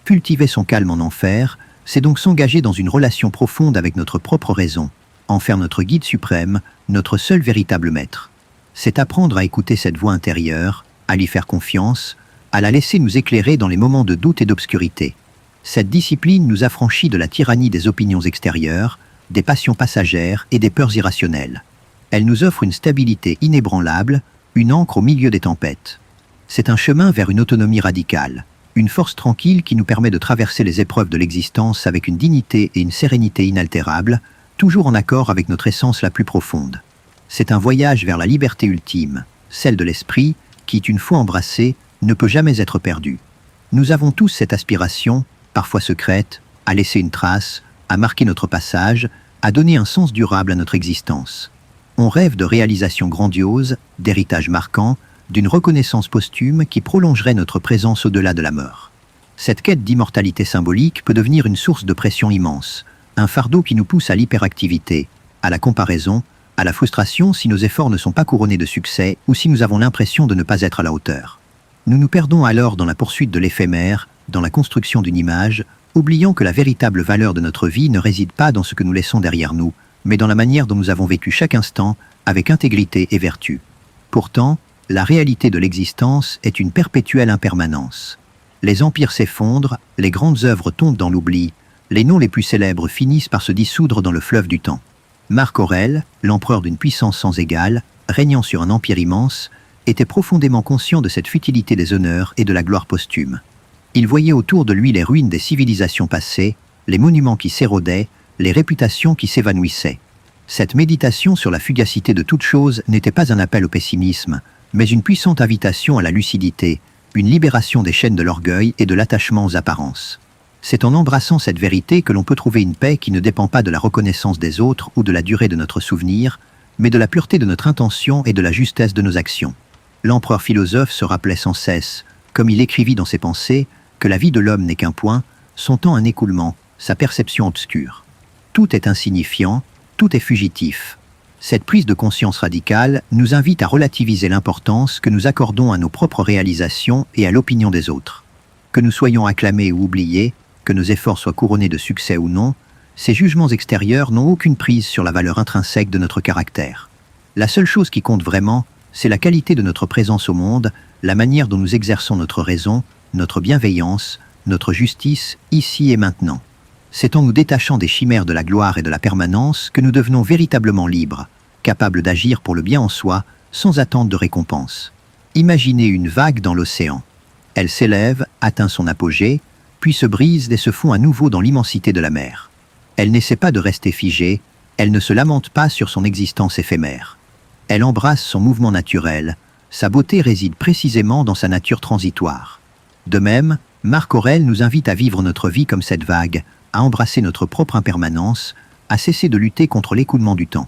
Cultiver son calme en enfer, c'est donc s'engager dans une relation profonde avec notre propre raison, en faire notre guide suprême, notre seul véritable maître. C'est apprendre à écouter cette voix intérieure, à lui faire confiance, à la laisser nous éclairer dans les moments de doute et d'obscurité. Cette discipline nous affranchit de la tyrannie des opinions extérieures, des passions passagères et des peurs irrationnelles. Elle nous offre une stabilité inébranlable, une ancre au milieu des tempêtes. C'est un chemin vers une autonomie radicale, une force tranquille qui nous permet de traverser les épreuves de l'existence avec une dignité et une sérénité inaltérables, toujours en accord avec notre essence la plus profonde. C'est un voyage vers la liberté ultime, celle de l'esprit, qui, une fois embrassée, ne peut jamais être perdue. Nous avons tous cette aspiration, parfois secrète, à laisser une trace, à marquer notre passage, à donner un sens durable à notre existence. On rêve de réalisations grandioses, d'héritages marquants, d'une reconnaissance posthume qui prolongerait notre présence au-delà de la mort. Cette quête d'immortalité symbolique peut devenir une source de pression immense, un fardeau qui nous pousse à l'hyperactivité, à la comparaison, à la frustration si nos efforts ne sont pas couronnés de succès ou si nous avons l'impression de ne pas être à la hauteur. Nous nous perdons alors dans la poursuite de l'éphémère, dans la construction d'une image, oubliant que la véritable valeur de notre vie ne réside pas dans ce que nous laissons derrière nous, mais dans la manière dont nous avons vécu chaque instant, avec intégrité et vertu. Pourtant, la réalité de l'existence est une perpétuelle impermanence. Les empires s'effondrent, les grandes œuvres tombent dans l'oubli, les noms les plus célèbres finissent par se dissoudre dans le fleuve du temps. Marc Aurèle, l'empereur d'une puissance sans égale, régnant sur un empire immense, était profondément conscient de cette futilité des honneurs et de la gloire posthume. Il voyait autour de lui les ruines des civilisations passées, les monuments qui s'érodaient, les réputations qui s'évanouissaient. Cette méditation sur la fugacité de toute chose n'était pas un appel au pessimisme, mais une puissante invitation à la lucidité, une libération des chaînes de l'orgueil et de l'attachement aux apparences. C'est en embrassant cette vérité que l'on peut trouver une paix qui ne dépend pas de la reconnaissance des autres ou de la durée de notre souvenir, mais de la pureté de notre intention et de la justesse de nos actions. L'empereur philosophe se rappelait sans cesse, comme il écrivit dans ses pensées, que la vie de l'homme n'est qu'un point, son temps un écoulement, sa perception obscure. Tout est insignifiant, tout est fugitif. Cette prise de conscience radicale nous invite à relativiser l'importance que nous accordons à nos propres réalisations et à l'opinion des autres. Que nous soyons acclamés ou oubliés, que nos efforts soient couronnés de succès ou non, ces jugements extérieurs n'ont aucune prise sur la valeur intrinsèque de notre caractère. La seule chose qui compte vraiment, c'est la qualité de notre présence au monde, la manière dont nous exerçons notre raison, notre bienveillance, notre justice, ici et maintenant. C'est en nous détachant des chimères de la gloire et de la permanence que nous devenons véritablement libres, capables d'agir pour le bien en soi, sans attente de récompense. Imaginez une vague dans l'océan. Elle s'élève, atteint son apogée, puis se brisent et se font à nouveau dans l'immensité de la mer. Elle n'essaie pas de rester figée, elle ne se lamente pas sur son existence éphémère. Elle embrasse son mouvement naturel, sa beauté réside précisément dans sa nature transitoire. De même, Marc Aurèle nous invite à vivre notre vie comme cette vague, à embrasser notre propre impermanence, à cesser de lutter contre l'écoulement du temps.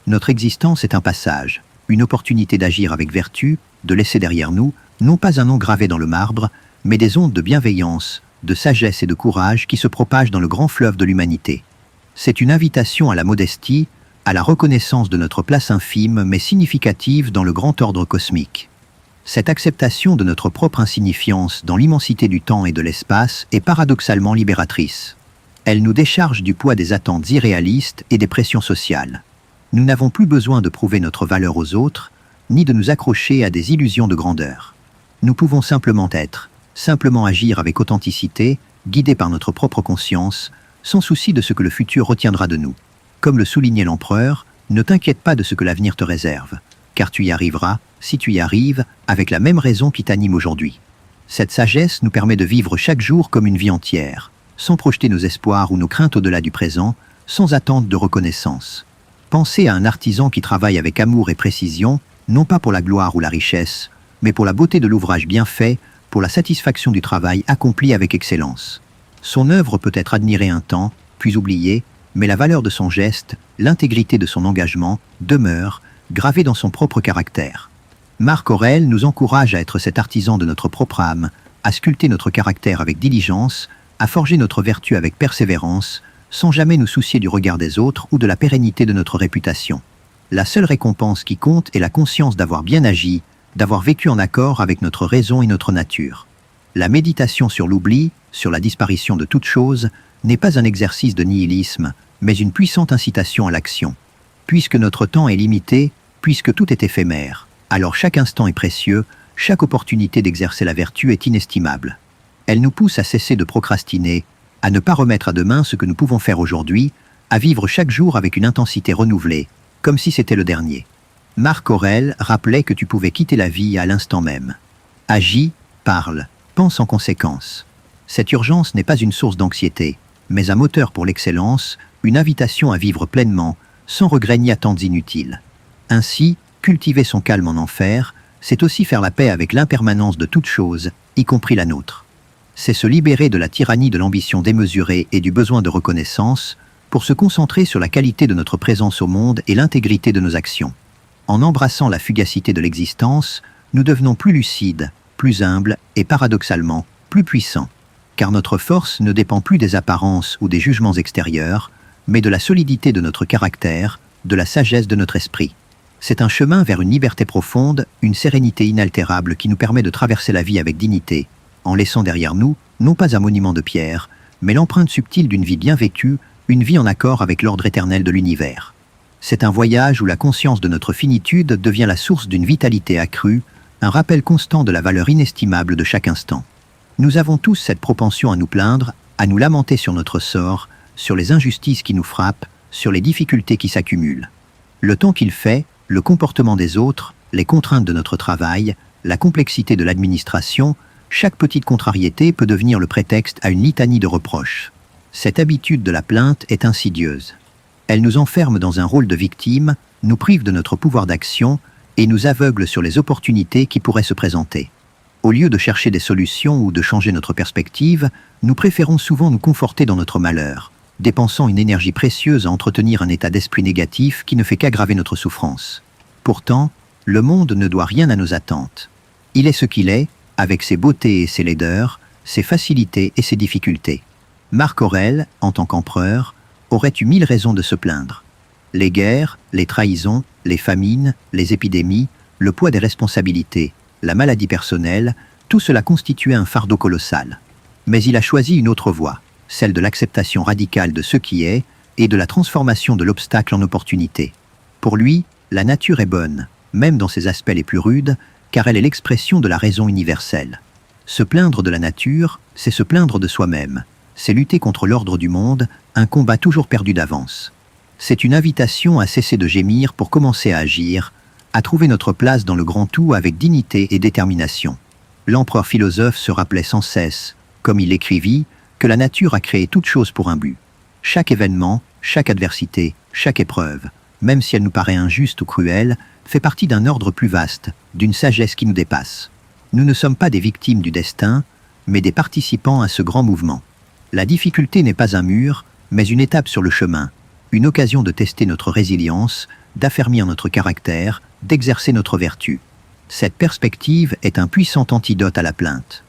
Notre existence est un passage, une opportunité d'agir avec vertu, de laisser derrière nous, non pas un nom gravé dans le marbre, mais des ondes de bienveillance, de sagesse et de courage qui se propagent dans le grand fleuve de l'humanité. C'est une invitation à la modestie, à la reconnaissance de notre place infime mais significative dans le grand ordre cosmique. Cette acceptation de notre propre insignifiance dans l'immensité du temps et de l'espace est paradoxalement libératrice. Elle nous décharge du poids des attentes irréalistes et des pressions sociales. Nous n'avons plus besoin de prouver notre valeur aux autres, ni de nous accrocher à des illusions de grandeur. Nous pouvons simplement être, simplement agir avec authenticité, guidés par notre propre conscience, sans souci de ce que le futur retiendra de nous. Comme le soulignait l'empereur, ne t'inquiète pas de ce que l'avenir te réserve, car tu y arriveras, si tu y arrives, avec la même raison qui t'anime aujourd'hui. Cette sagesse nous permet de vivre chaque jour comme une vie entière, sans projeter nos espoirs ou nos craintes au-delà du présent, sans attente de reconnaissance. Pensez à un artisan qui travaille avec amour et précision, non pas pour la gloire ou la richesse, mais pour la beauté de l'ouvrage bien fait, pour la satisfaction du travail accompli avec excellence. Son œuvre peut être admirée un temps, puis oubliée, mais la valeur de son geste, l'intégrité de son engagement, demeure, gravée dans son propre caractère. Marc Aurèle nous encourage à être cet artisan de notre propre âme, à sculpter notre caractère avec diligence, à forger notre vertu avec persévérance, sans jamais nous soucier du regard des autres ou de la pérennité de notre réputation. La seule récompense qui compte est la conscience d'avoir bien agi, d'avoir vécu en accord avec notre raison et notre nature. La méditation sur l'oubli, sur la disparition de toute chose, n'est pas un exercice de nihilisme, mais une puissante incitation à l'action. Puisque notre temps est limité, puisque tout est éphémère, alors chaque instant est précieux, chaque opportunité d'exercer la vertu est inestimable. Elle nous pousse à cesser de procrastiner, à ne pas remettre à demain ce que nous pouvons faire aujourd'hui, à vivre chaque jour avec une intensité renouvelée, comme si c'était le dernier. Marc Aurèle rappelait que tu pouvais quitter la vie à l'instant même. Agis, parle, pense en conséquence. Cette urgence n'est pas une source d'anxiété, mais un moteur pour l'excellence, une invitation à vivre pleinement, sans regret ni attentes inutiles. Ainsi, cultiver son calme en enfer, c'est aussi faire la paix avec l'impermanence de toute chose, y compris la nôtre. C'est se libérer de la tyrannie de l'ambition démesurée et du besoin de reconnaissance, pour se concentrer sur la qualité de notre présence au monde et l'intégrité de nos actions. En embrassant la fugacité de l'existence, nous devenons plus lucides, plus humbles et paradoxalement, plus puissants. Car notre force ne dépend plus des apparences ou des jugements extérieurs, mais de la solidité de notre caractère, de la sagesse de notre esprit. C'est un chemin vers une liberté profonde, une sérénité inaltérable qui nous permet de traverser la vie avec dignité, en laissant derrière nous, non pas un monument de pierre, mais l'empreinte subtile d'une vie bien vécue, une vie en accord avec l'ordre éternel de l'univers. C'est un voyage où la conscience de notre finitude devient la source d'une vitalité accrue, un rappel constant de la valeur inestimable de chaque instant. Nous avons tous cette propension à nous plaindre, à nous lamenter sur notre sort, sur les injustices qui nous frappent, sur les difficultés qui s'accumulent. Le temps qu'il fait, le comportement des autres, les contraintes de notre travail, la complexité de l'administration, chaque petite contrariété peut devenir le prétexte à une litanie de reproches. Cette habitude de la plainte est insidieuse. Elle nous enferme dans un rôle de victime, nous prive de notre pouvoir d'action et nous aveugle sur les opportunités qui pourraient se présenter. Au lieu de chercher des solutions ou de changer notre perspective, nous préférons souvent nous conforter dans notre malheur, dépensant une énergie précieuse à entretenir un état d'esprit négatif qui ne fait qu'aggraver notre souffrance. Pourtant, le monde ne doit rien à nos attentes. Il est ce qu'il est, avec ses beautés et ses laideurs, ses facilités et ses difficultés. Marc Aurèle, en tant qu'empereur, aurait eu 1000 raisons de se plaindre. Les guerres, les trahisons, les famines, les épidémies, le poids des responsabilités, la maladie personnelle, tout cela constituait un fardeau colossal. Mais il a choisi une autre voie, celle de l'acceptation radicale de ce qui est et de la transformation de l'obstacle en opportunité. Pour lui, la nature est bonne, même dans ses aspects les plus rudes, car elle est l'expression de la raison universelle. Se plaindre de la nature, c'est se plaindre de soi-même. C'est lutter contre l'ordre du monde, un combat toujours perdu d'avance. C'est une invitation à cesser de gémir pour commencer à agir, à trouver notre place dans le grand tout avec dignité et détermination. L'empereur philosophe se rappelait sans cesse, comme il l'écrivit, que la nature a créé toute chose pour un but. Chaque événement, chaque adversité, chaque épreuve, même si elle nous paraît injuste ou cruelle, fait partie d'un ordre plus vaste, d'une sagesse qui nous dépasse. Nous ne sommes pas des victimes du destin, mais des participants à ce grand mouvement. La difficulté n'est pas un mur, mais une étape sur le chemin, une occasion de tester notre résilience, d'affermir notre caractère, d'exercer notre vertu. Cette perspective est un puissant antidote à la plainte.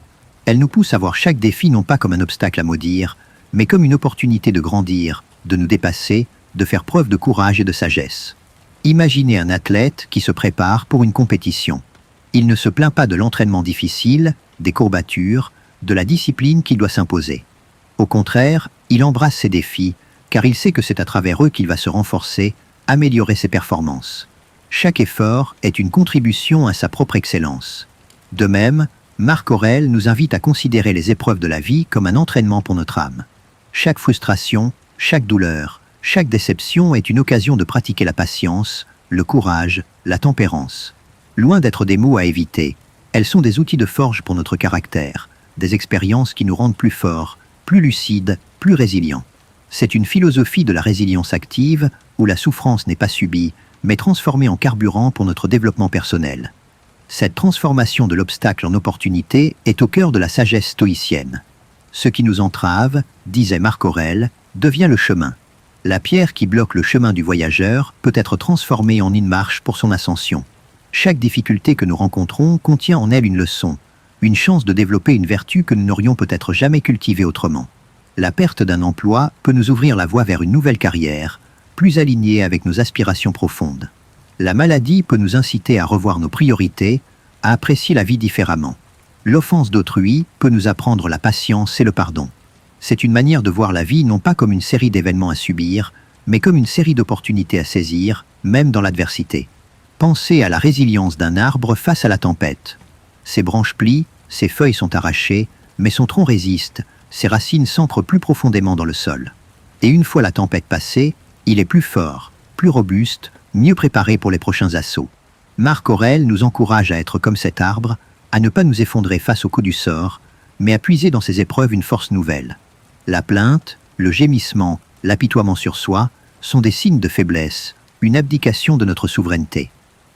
Elle nous pousse à voir chaque défi non pas comme un obstacle à maudire, mais comme une opportunité de grandir, de nous dépasser, de faire preuve de courage et de sagesse. Imaginez un athlète qui se prépare pour une compétition. Il ne se plaint pas de l'entraînement difficile, des courbatures, de la discipline qu'il doit s'imposer. Au contraire, il embrasse ces défis, car il sait que c'est à travers eux qu'il va se renforcer, améliorer ses performances. Chaque effort est une contribution à sa propre excellence. De même, Marc Aurèle nous invite à considérer les épreuves de la vie comme un entraînement pour notre âme. Chaque frustration, chaque douleur, chaque déception est une occasion de pratiquer la patience, le courage, la tempérance. Loin d'être des mots à éviter, elles sont des outils de forge pour notre caractère, des expériences qui nous rendent plus forts, plus lucides, plus résilients. C'est une philosophie de la résilience active où la souffrance n'est pas subie, mais transformée en carburant pour notre développement personnel. Cette transformation de l'obstacle en opportunité est au cœur de la sagesse stoïcienne. Ce qui nous entrave, disait Marc Aurèle, devient le chemin. La pierre qui bloque le chemin du voyageur peut être transformée en une marche pour son ascension. Chaque difficulté que nous rencontrons contient en elle une leçon, une chance de développer une vertu que nous n'aurions peut-être jamais cultivée autrement. La perte d'un emploi peut nous ouvrir la voie vers une nouvelle carrière, plus alignée avec nos aspirations profondes. La maladie peut nous inciter à revoir nos priorités, à apprécier la vie différemment. L'offense d'autrui peut nous apprendre la patience et le pardon. C'est une manière de voir la vie non pas comme une série d'événements à subir, mais comme une série d'opportunités à saisir, même dans l'adversité. Pensez à la résilience d'un arbre face à la tempête. Ses branches plient, ses feuilles sont arrachées, mais son tronc résiste, ses racines s'ancrent plus profondément dans le sol. Et une fois la tempête passée, il est plus fort, plus robuste, mieux préparé pour les prochains assauts. Marc Aurèle nous encourage à être comme cet arbre, à ne pas nous effondrer face au coup du sort, mais à puiser dans ces épreuves une force nouvelle. La plainte, le gémissement, l'apitoiement sur soi sont des signes de faiblesse, une abdication de notre souveraineté.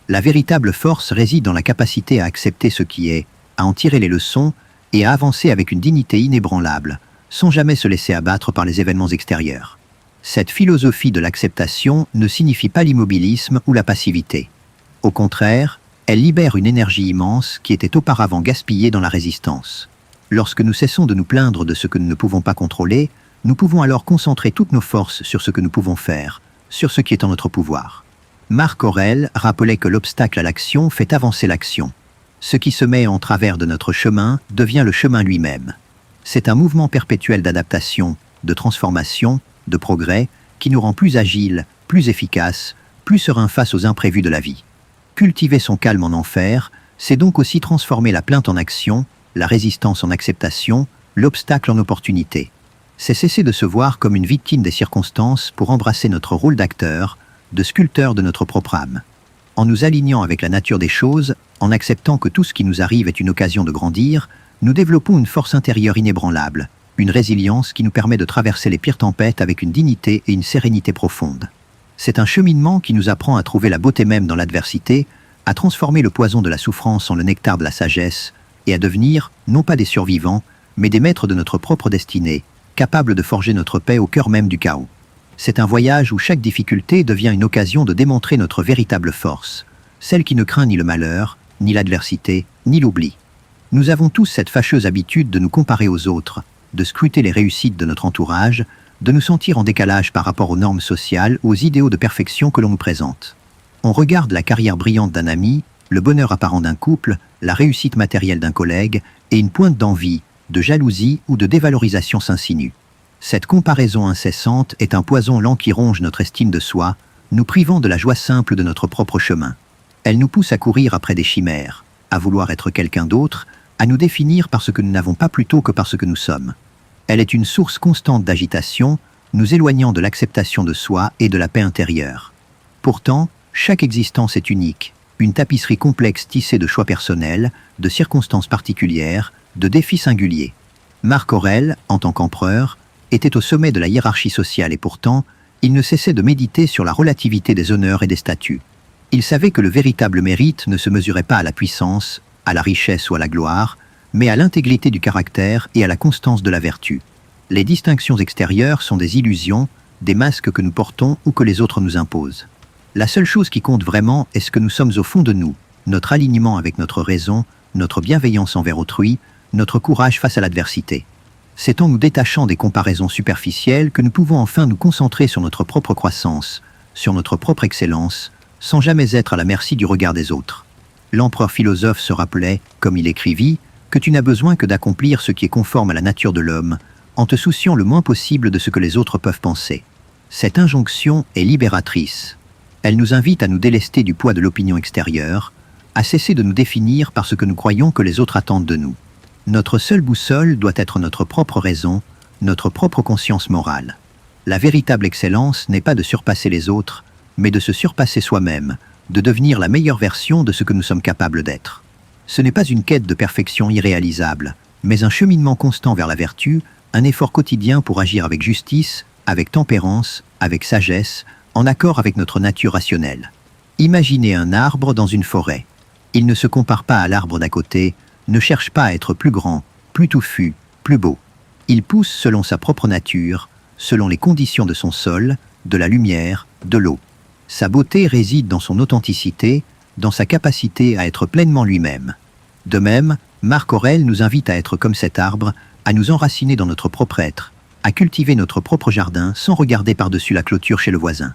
La véritable force réside dans la capacité à accepter ce qui est, à en tirer les leçons et à avancer avec une dignité inébranlable, sans jamais se laisser abattre par les événements extérieurs. Cette philosophie de l'acceptation ne signifie pas l'immobilisme ou la passivité. Au contraire, elle libère une énergie immense qui était auparavant gaspillée dans la résistance. Lorsque nous cessons de nous plaindre de ce que nous ne pouvons pas contrôler, nous pouvons alors concentrer toutes nos forces sur ce que nous pouvons faire, sur ce qui est en notre pouvoir. Marc Aurèle rappelait que l'obstacle à l'action fait avancer l'action. Ce qui se met en travers de notre chemin devient le chemin lui-même. C'est un mouvement perpétuel d'adaptation, de transformation, de progrès, qui nous rend plus agiles, plus efficaces, plus sereins face aux imprévus de la vie. Cultiver son calme en enfer, c'est donc aussi transformer la plainte en action, la résistance en acceptation, l'obstacle en opportunité. C'est cesser de se voir comme une victime des circonstances pour embrasser notre rôle d'acteur, de sculpteur de notre propre âme. En nous alignant avec la nature des choses, en acceptant que tout ce qui nous arrive est une occasion de grandir, nous développons une force intérieure inébranlable, une résilience qui nous permet de traverser les pires tempêtes avec une dignité et une sérénité profonde. C'est un cheminement qui nous apprend à trouver la beauté même dans l'adversité, à transformer le poison de la souffrance en le nectar de la sagesse, et à devenir, non pas des survivants, mais des maîtres de notre propre destinée, capables de forger notre paix au cœur même du chaos. C'est un voyage où chaque difficulté devient une occasion de démontrer notre véritable force, celle qui ne craint ni le malheur, ni l'adversité, ni l'oubli. Nous avons tous cette fâcheuse habitude de nous comparer aux autres, de scruter les réussites de notre entourage, de nous sentir en décalage par rapport aux normes sociales ou aux idéaux de perfection que l'on nous présente. On regarde la carrière brillante d'un ami, le bonheur apparent d'un couple, la réussite matérielle d'un collègue, et une pointe d'envie, de jalousie ou de dévalorisation s'insinue. Cette comparaison incessante est un poison lent qui ronge notre estime de soi, nous privant de la joie simple de notre propre chemin. Elle nous pousse à courir après des chimères, à vouloir être quelqu'un d'autre, à nous définir par ce que nous n'avons pas plutôt que par ce que nous sommes. Elle est une source constante d'agitation, nous éloignant de l'acceptation de soi et de la paix intérieure. Pourtant, chaque existence est unique, une tapisserie complexe tissée de choix personnels, de circonstances particulières, de défis singuliers. Marc Aurèle, en tant qu'empereur, était au sommet de la hiérarchie sociale et pourtant, il ne cessait de méditer sur la relativité des honneurs et des statuts. Il savait que le véritable mérite ne se mesurait pas à la puissance, à la richesse ou à la gloire, mais à l'intégrité du caractère et à la constance de la vertu. Les distinctions extérieures sont des illusions, des masques que nous portons ou que les autres nous imposent. La seule chose qui compte vraiment est ce que nous sommes au fond de nous, notre alignement avec notre raison, notre bienveillance envers autrui, notre courage face à l'adversité. C'est en nous détachant des comparaisons superficielles que nous pouvons enfin nous concentrer sur notre propre croissance, sur notre propre excellence, sans jamais être à la merci du regard des autres. L'empereur philosophe se rappelait, comme il écrivit, que tu n'as besoin que d'accomplir ce qui est conforme à la nature de l'homme, en te souciant le moins possible de ce que les autres peuvent penser. Cette injonction est libératrice. Elle nous invite à nous délester du poids de l'opinion extérieure, à cesser de nous définir par ce que nous croyons que les autres attendent de nous. Notre seule boussole doit être notre propre raison, notre propre conscience morale. La véritable excellence n'est pas de surpasser les autres, mais de se surpasser soi-même, de devenir la meilleure version de ce que nous sommes capables d'être. Ce n'est pas une quête de perfection irréalisable, mais un cheminement constant vers la vertu, un effort quotidien pour agir avec justice, avec tempérance, avec sagesse, en accord avec notre nature rationnelle. Imaginez un arbre dans une forêt. Il ne se compare pas à l'arbre d'à côté, ne cherche pas à être plus grand, plus touffu, plus beau. Il pousse selon sa propre nature, selon les conditions de son sol, de la lumière, de l'eau. Sa beauté réside dans son authenticité, dans sa capacité à être pleinement lui-même. De même, Marc Aurèle nous invite à être comme cet arbre, à nous enraciner dans notre propre être, à cultiver notre propre jardin sans regarder par-dessus la clôture chez le voisin.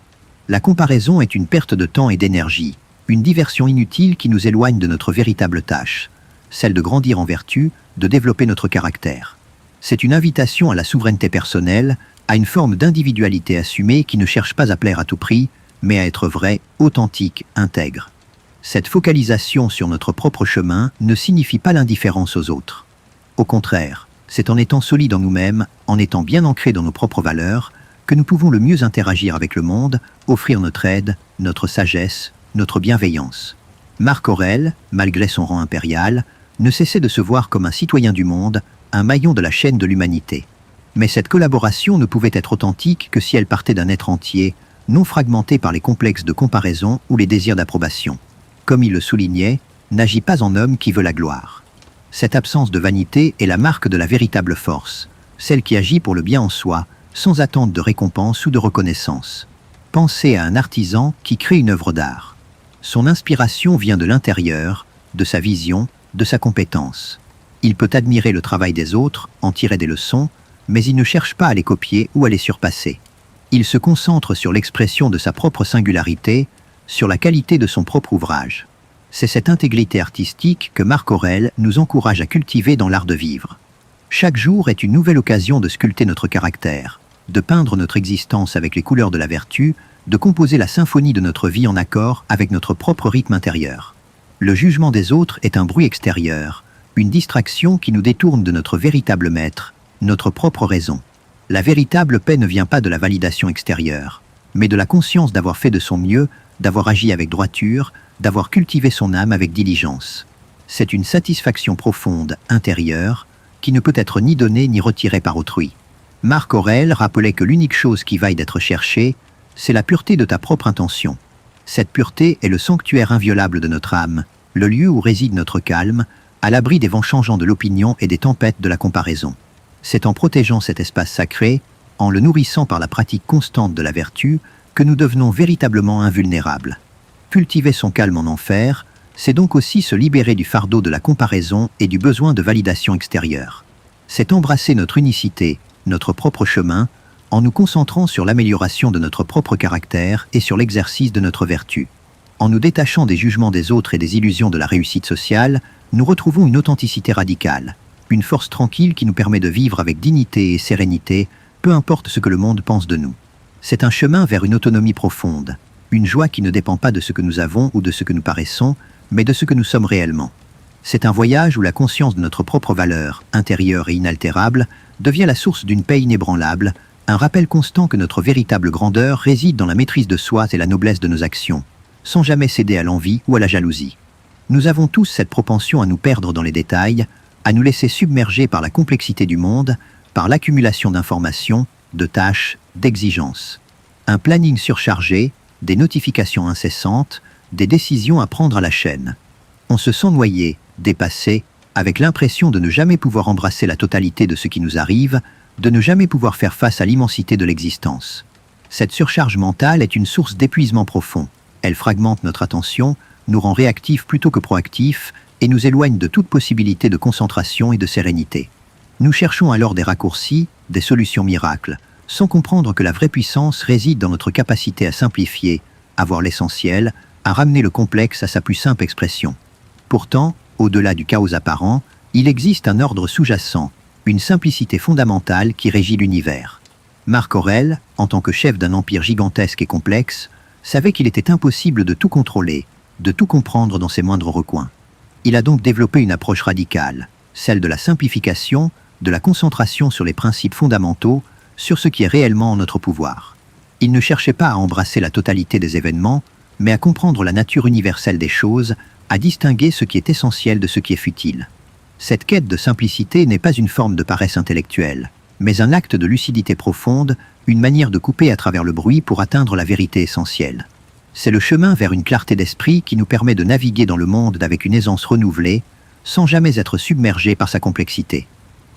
La comparaison est une perte de temps et d'énergie, une diversion inutile qui nous éloigne de notre véritable tâche, celle de grandir en vertu, de développer notre caractère. C'est une invitation à la souveraineté personnelle, à une forme d'individualité assumée qui ne cherche pas à plaire à tout prix, mais à être vrai, authentique, intègre. Cette focalisation sur notre propre chemin ne signifie pas l'indifférence aux autres. Au contraire, c'est en étant solide en nous-mêmes, en étant bien ancrés dans nos propres valeurs, que nous pouvons le mieux interagir avec le monde, offrir notre aide, notre sagesse, notre bienveillance. Marc Aurèle, malgré son rang impérial, ne cessait de se voir comme un citoyen du monde, un maillon de la chaîne de l'humanité. Mais cette collaboration ne pouvait être authentique que si elle partait d'un être entier, non fragmenté par les complexes de comparaison ou les désirs d'approbation. Comme il le soulignait, n'agis pas en homme qui veut la gloire. Cette absence de vanité est la marque de la véritable force, celle qui agit pour le bien en soi, sans attente de récompense ou de reconnaissance. Pensez à un artisan qui crée une œuvre d'art. Son inspiration vient de l'intérieur, de sa vision, de sa compétence. Il peut admirer le travail des autres, en tirer des leçons, mais il ne cherche pas à les copier ou à les surpasser. Il se concentre sur l'expression de sa propre singularité, sur la qualité de son propre ouvrage. C'est cette intégrité artistique que Marc Aurèle nous encourage à cultiver dans l'art de vivre. Chaque jour est une nouvelle occasion de sculpter notre caractère, de peindre notre existence avec les couleurs de la vertu, de composer la symphonie de notre vie en accord avec notre propre rythme intérieur. Le jugement des autres est un bruit extérieur, une distraction qui nous détourne de notre véritable maître, notre propre raison. La véritable paix ne vient pas de la validation extérieure, mais de la conscience d'avoir fait de son mieux, d'avoir agi avec droiture, d'avoir cultivé son âme avec diligence. C'est une satisfaction profonde, intérieure, qui ne peut être ni donnée ni retirée par autrui. Marc Aurèle rappelait que l'unique chose qui vaille d'être cherchée, c'est la pureté de ta propre intention. Cette pureté est le sanctuaire inviolable de notre âme, le lieu où réside notre calme, à l'abri des vents changeants de l'opinion et des tempêtes de la comparaison. C'est en protégeant cet espace sacré, en le nourrissant par la pratique constante de la vertu, que nous devenons véritablement invulnérables. Cultiver son calme en enfer, c'est donc aussi se libérer du fardeau de la comparaison et du besoin de validation extérieure. C'est embrasser notre unicité, notre propre chemin, en nous concentrant sur l'amélioration de notre propre caractère et sur l'exercice de notre vertu. En nous détachant des jugements des autres et des illusions de la réussite sociale, nous retrouvons une authenticité radicale, une force tranquille qui nous permet de vivre avec dignité et sérénité, peu importe ce que le monde pense de nous. C'est un chemin vers une autonomie profonde, une joie qui ne dépend pas de ce que nous avons ou de ce que nous paraissons, mais de ce que nous sommes réellement. C'est un voyage où la conscience de notre propre valeur, intérieure et inaltérable, devient la source d'une paix inébranlable, un rappel constant que notre véritable grandeur réside dans la maîtrise de soi et la noblesse de nos actions, sans jamais céder à l'envie ou à la jalousie. Nous avons tous cette propension à nous perdre dans les détails, à nous laisser submerger par la complexité du monde, par l'accumulation d'informations, de tâches, d'exigences. Un planning surchargé, des notifications incessantes, des décisions à prendre à la chaîne. On se sent noyé, dépassé, avec l'impression de ne jamais pouvoir embrasser la totalité de ce qui nous arrive, de ne jamais pouvoir faire face à l'immensité de l'existence. Cette surcharge mentale est une source d'épuisement profond. Elle fragmente notre attention, nous rend réactifs plutôt que proactifs, et nous éloigne de toute possibilité de concentration et de sérénité. Nous cherchons alors des raccourcis, des solutions miracles, sans comprendre que la vraie puissance réside dans notre capacité à simplifier, à voir l'essentiel, à ramener le complexe à sa plus simple expression. Pourtant, au-delà du chaos apparent, il existe un ordre sous-jacent, une simplicité fondamentale qui régit l'univers. Marc Aurèle, en tant que chef d'un empire gigantesque et complexe, savait qu'il était impossible de tout contrôler, de tout comprendre dans ses moindres recoins. Il a donc développé une approche radicale, celle de la simplification, de la concentration sur les principes fondamentaux, sur ce qui est réellement en notre pouvoir. Il ne cherchait pas à embrasser la totalité des événements, mais à comprendre la nature universelle des choses, à distinguer ce qui est essentiel de ce qui est futile. Cette quête de simplicité n'est pas une forme de paresse intellectuelle, mais un acte de lucidité profonde, une manière de couper à travers le bruit pour atteindre la vérité essentielle. C'est le chemin vers une clarté d'esprit qui nous permet de naviguer dans le monde avec une aisance renouvelée, sans jamais être submergé par sa complexité.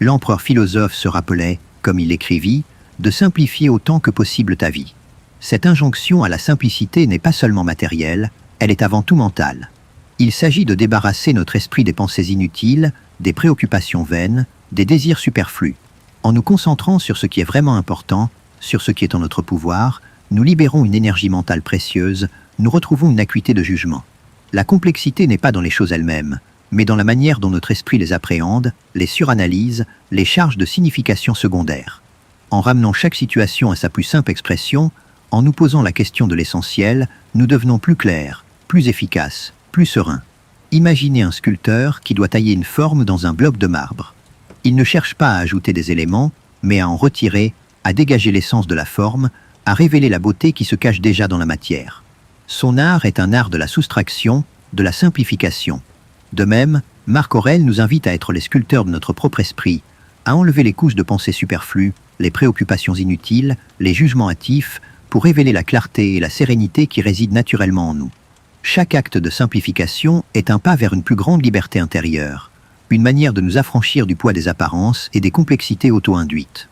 L'empereur philosophe se rappelait, comme il l'écrivit, de simplifier autant que possible ta vie. Cette injonction à la simplicité n'est pas seulement matérielle, elle est avant tout mentale. Il s'agit de débarrasser notre esprit des pensées inutiles, des préoccupations vaines, des désirs superflus. En nous concentrant sur ce qui est vraiment important, sur ce qui est en notre pouvoir, nous libérons une énergie mentale précieuse, nous retrouvons une acuité de jugement. La complexité n'est pas dans les choses elles-mêmes, mais dans la manière dont notre esprit les appréhende, les suranalyse, les charge de signification secondaire. En ramenant chaque situation à sa plus simple expression, en nous posant la question de l'essentiel, nous devenons plus clairs, plus efficaces, plus sereins. Imaginez un sculpteur qui doit tailler une forme dans un bloc de marbre. Il ne cherche pas à ajouter des éléments, mais à en retirer, à dégager l'essence de la forme, à révéler la beauté qui se cache déjà dans la matière. Son art est un art de la soustraction, de la simplification. De même, Marc Aurèle nous invite à être les sculpteurs de notre propre esprit, à enlever les couches de pensée superflues, les préoccupations inutiles, les jugements hâtifs, pour révéler la clarté et la sérénité qui résident naturellement en nous. Chaque acte de simplification est un pas vers une plus grande liberté intérieure, une manière de nous affranchir du poids des apparences et des complexités auto-induites.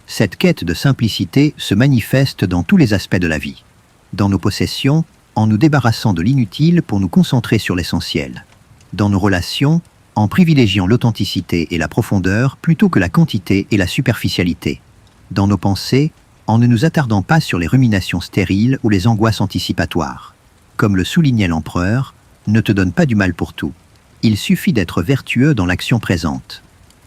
Cette quête de simplicité se manifeste dans tous les aspects de la vie. Dans nos possessions, en nous débarrassant de l'inutile pour nous concentrer sur l'essentiel. Dans nos relations, en privilégiant l'authenticité et la profondeur plutôt que la quantité et la superficialité. Dans nos pensées, en ne nous attardant pas sur les ruminations stériles ou les angoisses anticipatoires. Comme le soulignait l'empereur, ne te donne pas du mal pour tout. Il suffit d'être vertueux dans l'action présente.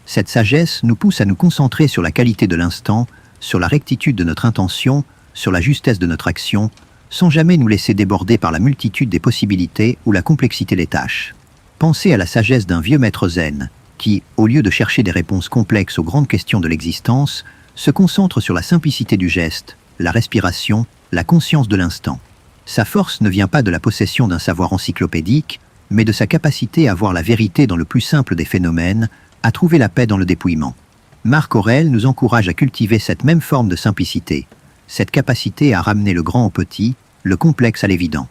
Cette sagesse nous pousse à nous concentrer sur la qualité de l'instant, sur la rectitude de notre intention, sur la justesse de notre action, sans jamais nous laisser déborder par la multitude des possibilités ou la complexité des tâches. Pensez à la sagesse d'un vieux maître zen, qui, au lieu de chercher des réponses complexes aux grandes questions de l'existence, se concentre sur la simplicité du geste, la respiration, la conscience de l'instant. Sa force ne vient pas de la possession d'un savoir encyclopédique, mais de sa capacité à voir la vérité dans le plus simple des phénomènes, à trouver la paix dans le dépouillement. Marc Aurèle nous encourage à cultiver cette même forme de simplicité, cette capacité à ramener le grand au petit, le complexe à l'évident.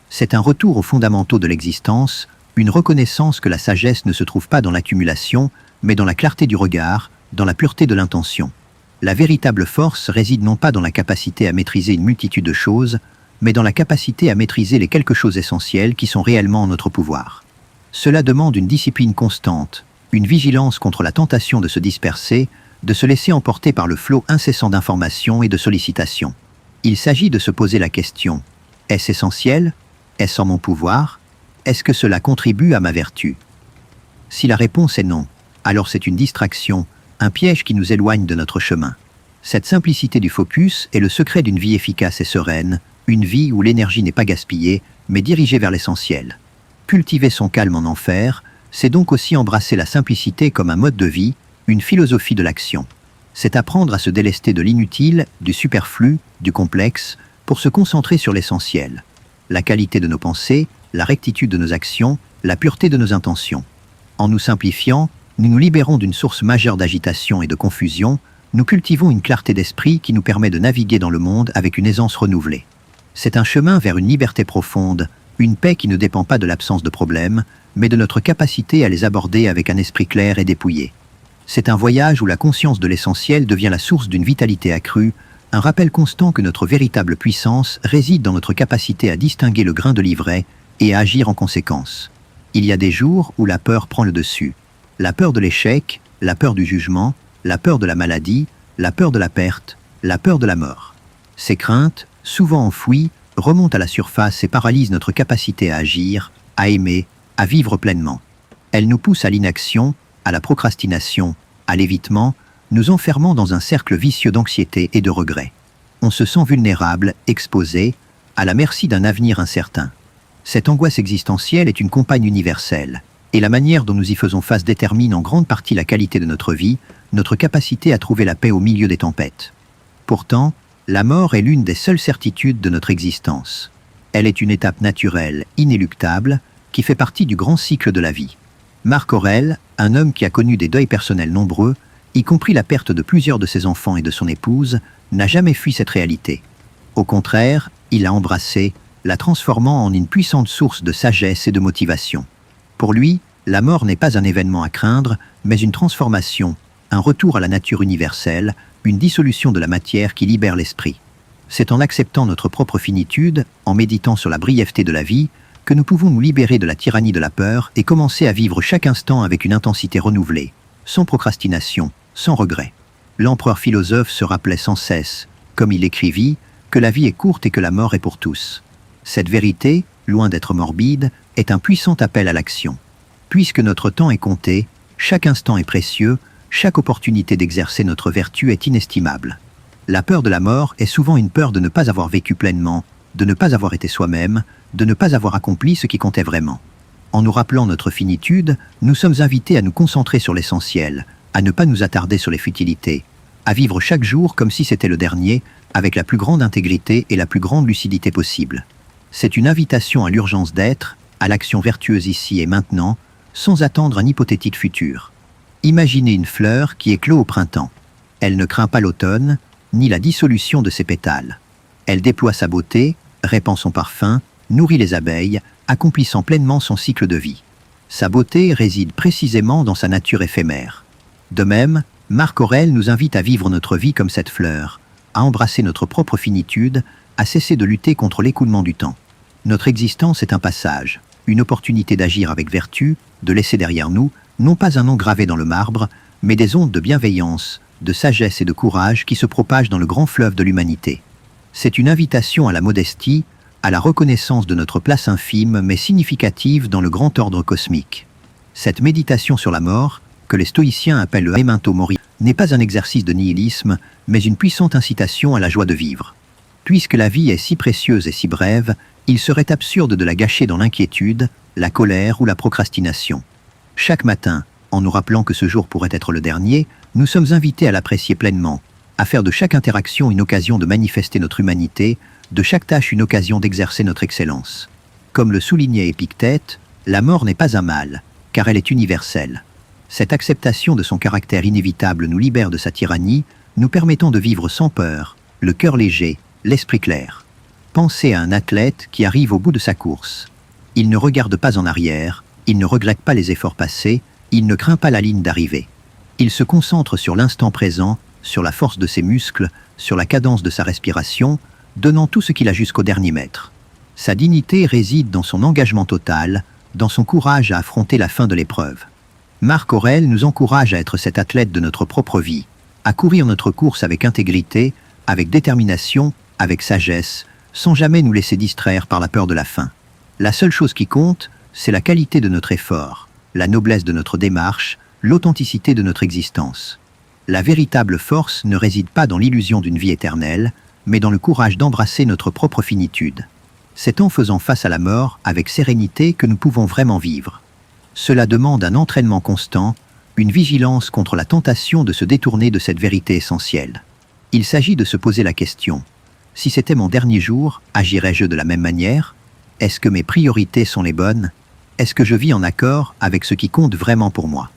C'est un retour aux fondamentaux de l'existence, une reconnaissance que la sagesse ne se trouve pas dans l'accumulation, mais dans la clarté du regard, dans la pureté de l'intention. La véritable force réside non pas dans la capacité à maîtriser une multitude de choses, mais dans la capacité à maîtriser les quelque chose essentielles qui sont réellement en notre pouvoir. Cela demande une discipline constante, une vigilance contre la tentation de se disperser, de se laisser emporter par le flot incessant d'informations et de sollicitations. Il s'agit de se poser la question: est-ce essentiel? Est-ce en mon pouvoir? Est-ce que cela contribue à ma vertu? Si la réponse est non, alors c'est une distraction, un piège qui nous éloigne de notre chemin. Cette simplicité du focus est le secret d'une vie efficace et sereine, une vie où l'énergie n'est pas gaspillée, mais dirigée vers l'essentiel. Cultiver son calme en enfer, c'est donc aussi embrasser la simplicité comme un mode de vie, une philosophie de l'action. C'est apprendre à se délester de l'inutile, du superflu, du complexe, pour se concentrer sur l'essentiel. La qualité de nos pensées, la rectitude de nos actions, la pureté de nos intentions. En nous simplifiant, nous nous libérons d'une source majeure d'agitation et de confusion, nous cultivons une clarté d'esprit qui nous permet de naviguer dans le monde avec une aisance renouvelée. C'est un chemin vers une liberté profonde, une paix qui ne dépend pas de l'absence de problèmes, mais de notre capacité à les aborder avec un esprit clair et dépouillé. C'est un voyage où la conscience de l'essentiel devient la source d'une vitalité accrue, un rappel constant que notre véritable puissance réside dans notre capacité à distinguer le grain de l'ivraie et à agir en conséquence. Il y a des jours où la peur prend le dessus. La peur de l'échec, la peur du jugement, la peur de la maladie, la peur de la perte, la peur de la mort. Ces craintes, souvent enfouies, remontent à la surface et paralysent notre capacité à agir, à aimer, à vivre pleinement. Elles nous poussent à l'inaction, à la procrastination, à l'évitement, nous enfermant dans un cercle vicieux d'anxiété et de regret. On se sent vulnérable, exposé, à la merci d'un avenir incertain. Cette angoisse existentielle est une compagne universelle, et la manière dont nous y faisons face détermine en grande partie la qualité de notre vie, notre capacité à trouver la paix au milieu des tempêtes. Pourtant, la mort est l'une des seules certitudes de notre existence. Elle est une étape naturelle, inéluctable, qui fait partie du grand cycle de la vie. Marc Aurèle, un homme qui a connu des deuils personnels nombreux, y compris la perte de plusieurs de ses enfants et de son épouse, n'a jamais fui cette réalité. Au contraire, il l'a embrassée, la transformant en une puissante source de sagesse et de motivation. Pour lui, la mort n'est pas un événement à craindre, mais une transformation, un retour à la nature universelle, une dissolution de la matière qui libère l'esprit. C'est en acceptant notre propre finitude, en méditant sur la brièveté de la vie, que nous pouvons nous libérer de la tyrannie de la peur et commencer à vivre chaque instant avec une intensité renouvelée, sans procrastination, sans regret. L'empereur philosophe se rappelait sans cesse, comme il écrivit, que la vie est courte et que la mort est pour tous. Cette vérité, loin d'être morbide, est un puissant appel à l'action. Puisque notre temps est compté, chaque instant est précieux, chaque opportunité d'exercer notre vertu est inestimable. La peur de la mort est souvent une peur de ne pas avoir vécu pleinement, de ne pas avoir été soi-même, de ne pas avoir accompli ce qui comptait vraiment. En nous rappelant notre finitude, nous sommes invités à nous concentrer sur l'essentiel, à ne pas nous attarder sur les futilités, à vivre chaque jour comme si c'était le dernier, avec la plus grande intégrité et la plus grande lucidité possible. C'est une invitation à l'urgence d'être, à l'action vertueuse ici et maintenant, sans attendre un hypothétique futur. Imaginez une fleur qui éclot au printemps. Elle ne craint pas l'automne, ni la dissolution de ses pétales. Elle déploie sa beauté, répand son parfum, nourrit les abeilles, accomplissant pleinement son cycle de vie. Sa beauté réside précisément dans sa nature éphémère. De même, Marc Aurèle nous invite à vivre notre vie comme cette fleur, à embrasser notre propre finitude, à cesser de lutter contre l'écoulement du temps. Notre existence est un passage, une opportunité d'agir avec vertu, de laisser derrière nous, non pas un nom gravé dans le marbre, mais des ondes de bienveillance, de sagesse et de courage qui se propagent dans le grand fleuve de l'humanité. C'est une invitation à la modestie, à la reconnaissance de notre place infime mais significative dans le grand ordre cosmique. Cette méditation sur la mort, que les stoïciens appellent le memento mori, n'est pas un exercice de nihilisme, mais une puissante incitation à la joie de vivre. Puisque la vie est si précieuse et si brève, il serait absurde de la gâcher dans l'inquiétude, la colère ou la procrastination. Chaque matin, en nous rappelant que ce jour pourrait être le dernier, nous sommes invités à l'apprécier pleinement, à faire de chaque interaction une occasion de manifester notre humanité, de chaque tâche une occasion d'exercer notre excellence. Comme le soulignait Épictète, la mort n'est pas un mal, car elle est universelle. Cette acceptation de son caractère inévitable nous libère de sa tyrannie, nous permettant de vivre sans peur, le cœur léger, l'esprit clair. Pensez à un athlète qui arrive au bout de sa course. Il ne regarde pas en arrière, il ne regrette pas les efforts passés, il ne craint pas la ligne d'arrivée. Il se concentre sur l'instant présent, sur la force de ses muscles, sur la cadence de sa respiration, donnant tout ce qu'il a jusqu'au dernier mètre. Sa dignité réside dans son engagement total, dans son courage à affronter la fin de l'épreuve. Marc Aurèle nous encourage à être cet athlète de notre propre vie, à courir notre course avec intégrité, avec détermination, avec sagesse, sans jamais nous laisser distraire par la peur de la fin. La seule chose qui compte, c'est la qualité de notre effort, la noblesse de notre démarche, l'authenticité de notre existence. La véritable force ne réside pas dans l'illusion d'une vie éternelle, mais dans le courage d'embrasser notre propre finitude. C'est en faisant face à la mort avec sérénité que nous pouvons vraiment vivre. Cela demande un entraînement constant, une vigilance contre la tentation de se détourner de cette vérité essentielle. Il s'agit de se poser la question: si c'était mon dernier jour, agirais-je de la même manière? Est-ce que mes priorités sont les bonnes? Est-ce que je vis en accord avec ce qui compte vraiment pour moi?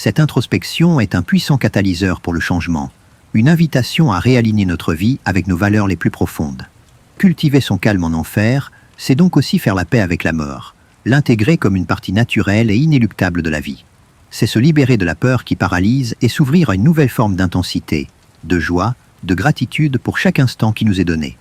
Cette introspection est un puissant catalyseur pour le changement, une invitation à réaligner notre vie avec nos valeurs les plus profondes. Cultiver son calme en enfer, c'est donc aussi faire la paix avec la mort, l'intégrer comme une partie naturelle et inéluctable de la vie. C'est se libérer de la peur qui paralyse et s'ouvrir à une nouvelle forme d'intensité, de joie, de gratitude pour chaque instant qui nous est donné.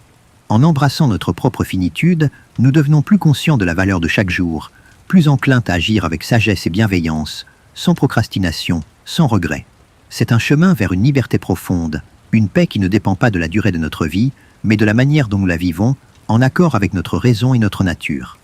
En embrassant notre propre finitude, nous devenons plus conscients de la valeur de chaque jour, plus enclins à agir avec sagesse et bienveillance, sans procrastination, sans regret. C'est un chemin vers une liberté profonde, une paix qui ne dépend pas de la durée de notre vie, mais de la manière dont nous la vivons, en accord avec notre raison et notre nature.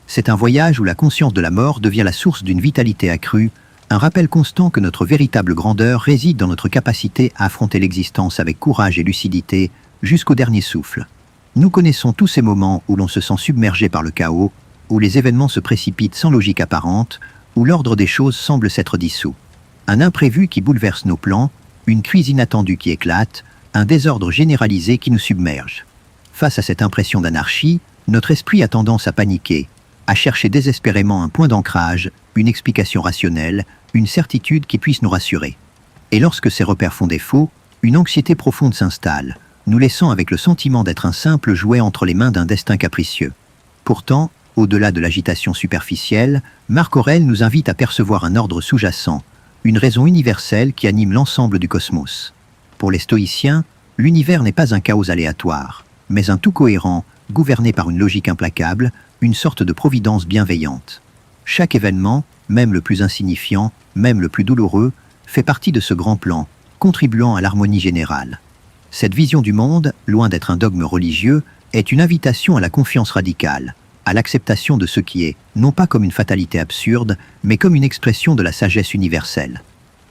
C'est un voyage où la conscience de la mort devient la source d'une vitalité accrue, un rappel constant que notre véritable grandeur réside dans notre capacité à affronter l'existence avec courage et lucidité, jusqu'au dernier souffle. Nous connaissons tous ces moments où l'on se sent submergé par le chaos, où les événements se précipitent sans logique apparente, où l'ordre des choses semble s'être dissous. Un imprévu qui bouleverse nos plans, une crise inattendue qui éclate, un désordre généralisé qui nous submerge. Face à cette impression d'anarchie, notre esprit a tendance à paniquer, à chercher désespérément un point d'ancrage, une explication rationnelle, une certitude qui puisse nous rassurer. Et lorsque ces repères font défaut, une anxiété profonde s'installe, nous laissant avec le sentiment d'être un simple jouet entre les mains d'un destin capricieux. Pourtant, au-delà de l'agitation superficielle, Marc Aurèle nous invite à percevoir un ordre sous-jacent, une raison universelle qui anime l'ensemble du cosmos. Pour les stoïciens, l'univers n'est pas un chaos aléatoire, mais un tout cohérent, gouverné par une logique implacable, une sorte de providence bienveillante. Chaque événement, même le plus insignifiant, même le plus douloureux, fait partie de ce grand plan, contribuant à l'harmonie générale. Cette vision du monde, loin d'être un dogme religieux, est une invitation à la confiance radicale, à l'acceptation de ce qui est, non pas comme une fatalité absurde, mais comme une expression de la sagesse universelle.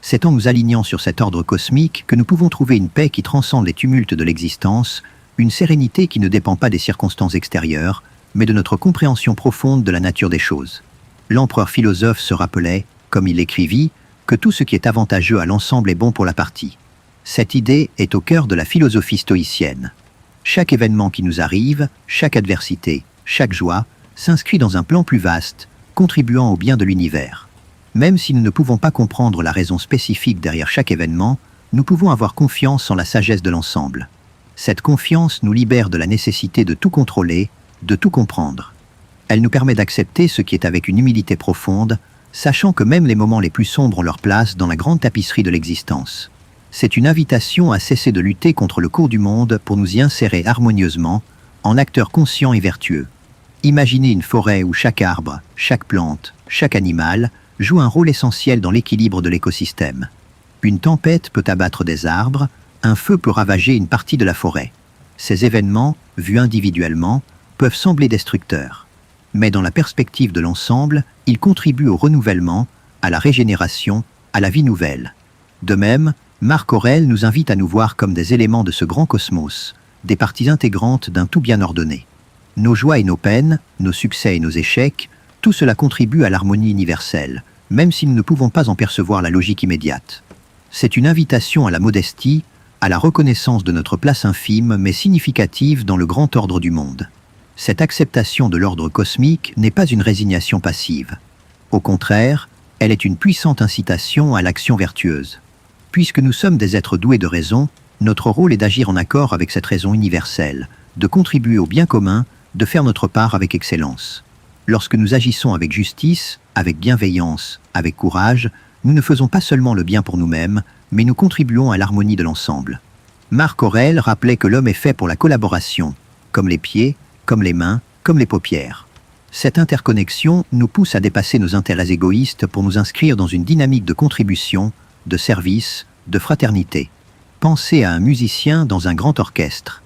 C'est en nous alignant sur cet ordre cosmique que nous pouvons trouver une paix qui transcende les tumultes de l'existence, une sérénité qui ne dépend pas des circonstances extérieures, mais de notre compréhension profonde de la nature des choses. L'empereur philosophe se rappelait, comme il l'écrivit, que tout ce qui est avantageux à l'ensemble est bon pour la partie. Cette idée est au cœur de la philosophie stoïcienne. Chaque événement qui nous arrive, chaque adversité, chaque joie, s'inscrit dans un plan plus vaste, contribuant au bien de l'univers. Même si nous ne pouvons pas comprendre la raison spécifique derrière chaque événement, nous pouvons avoir confiance en la sagesse de l'ensemble. Cette confiance nous libère de la nécessité de tout contrôler, de tout comprendre. Elle nous permet d'accepter ce qui est avec une humilité profonde, sachant que même les moments les plus sombres ont leur place dans la grande tapisserie de l'existence. C'est une invitation à cesser de lutter contre le cours du monde pour nous y insérer harmonieusement, en acteurs conscients et vertueux. Imaginez une forêt où chaque arbre, chaque plante, chaque animal joue un rôle essentiel dans l'équilibre de l'écosystème. Une tempête peut abattre des arbres, un feu peut ravager une partie de la forêt. Ces événements, vus individuellement, peuvent sembler destructeurs. Mais dans la perspective de l'ensemble, ils contribuent au renouvellement, à la régénération, à la vie nouvelle. De même, Marc Aurèle nous invite à nous voir comme des éléments de ce grand cosmos, des parties intégrantes d'un tout bien ordonné. Nos joies et nos peines, nos succès et nos échecs, tout cela contribue à l'harmonie universelle, même si nous ne pouvons pas en percevoir la logique immédiate. C'est une invitation à la modestie, à la reconnaissance de notre place infime mais significative dans le grand ordre du monde. Cette acceptation de l'ordre cosmique n'est pas une résignation passive. Au contraire, elle est une puissante incitation à l'action vertueuse. Puisque nous sommes des êtres doués de raison, notre rôle est d'agir en accord avec cette raison universelle, de contribuer au bien commun, de faire notre part avec excellence. Lorsque nous agissons avec justice, avec bienveillance, avec courage, nous ne faisons pas seulement le bien pour nous-mêmes, mais nous contribuons à l'harmonie de l'ensemble. Marc Aurèle rappelait que l'homme est fait pour la collaboration, comme les pieds, comme les mains, comme les paupières. Cette interconnexion nous pousse à dépasser nos intérêts égoïstes pour nous inscrire dans une dynamique de contribution, de service, de fraternité. Pensez à un musicien dans un grand orchestre.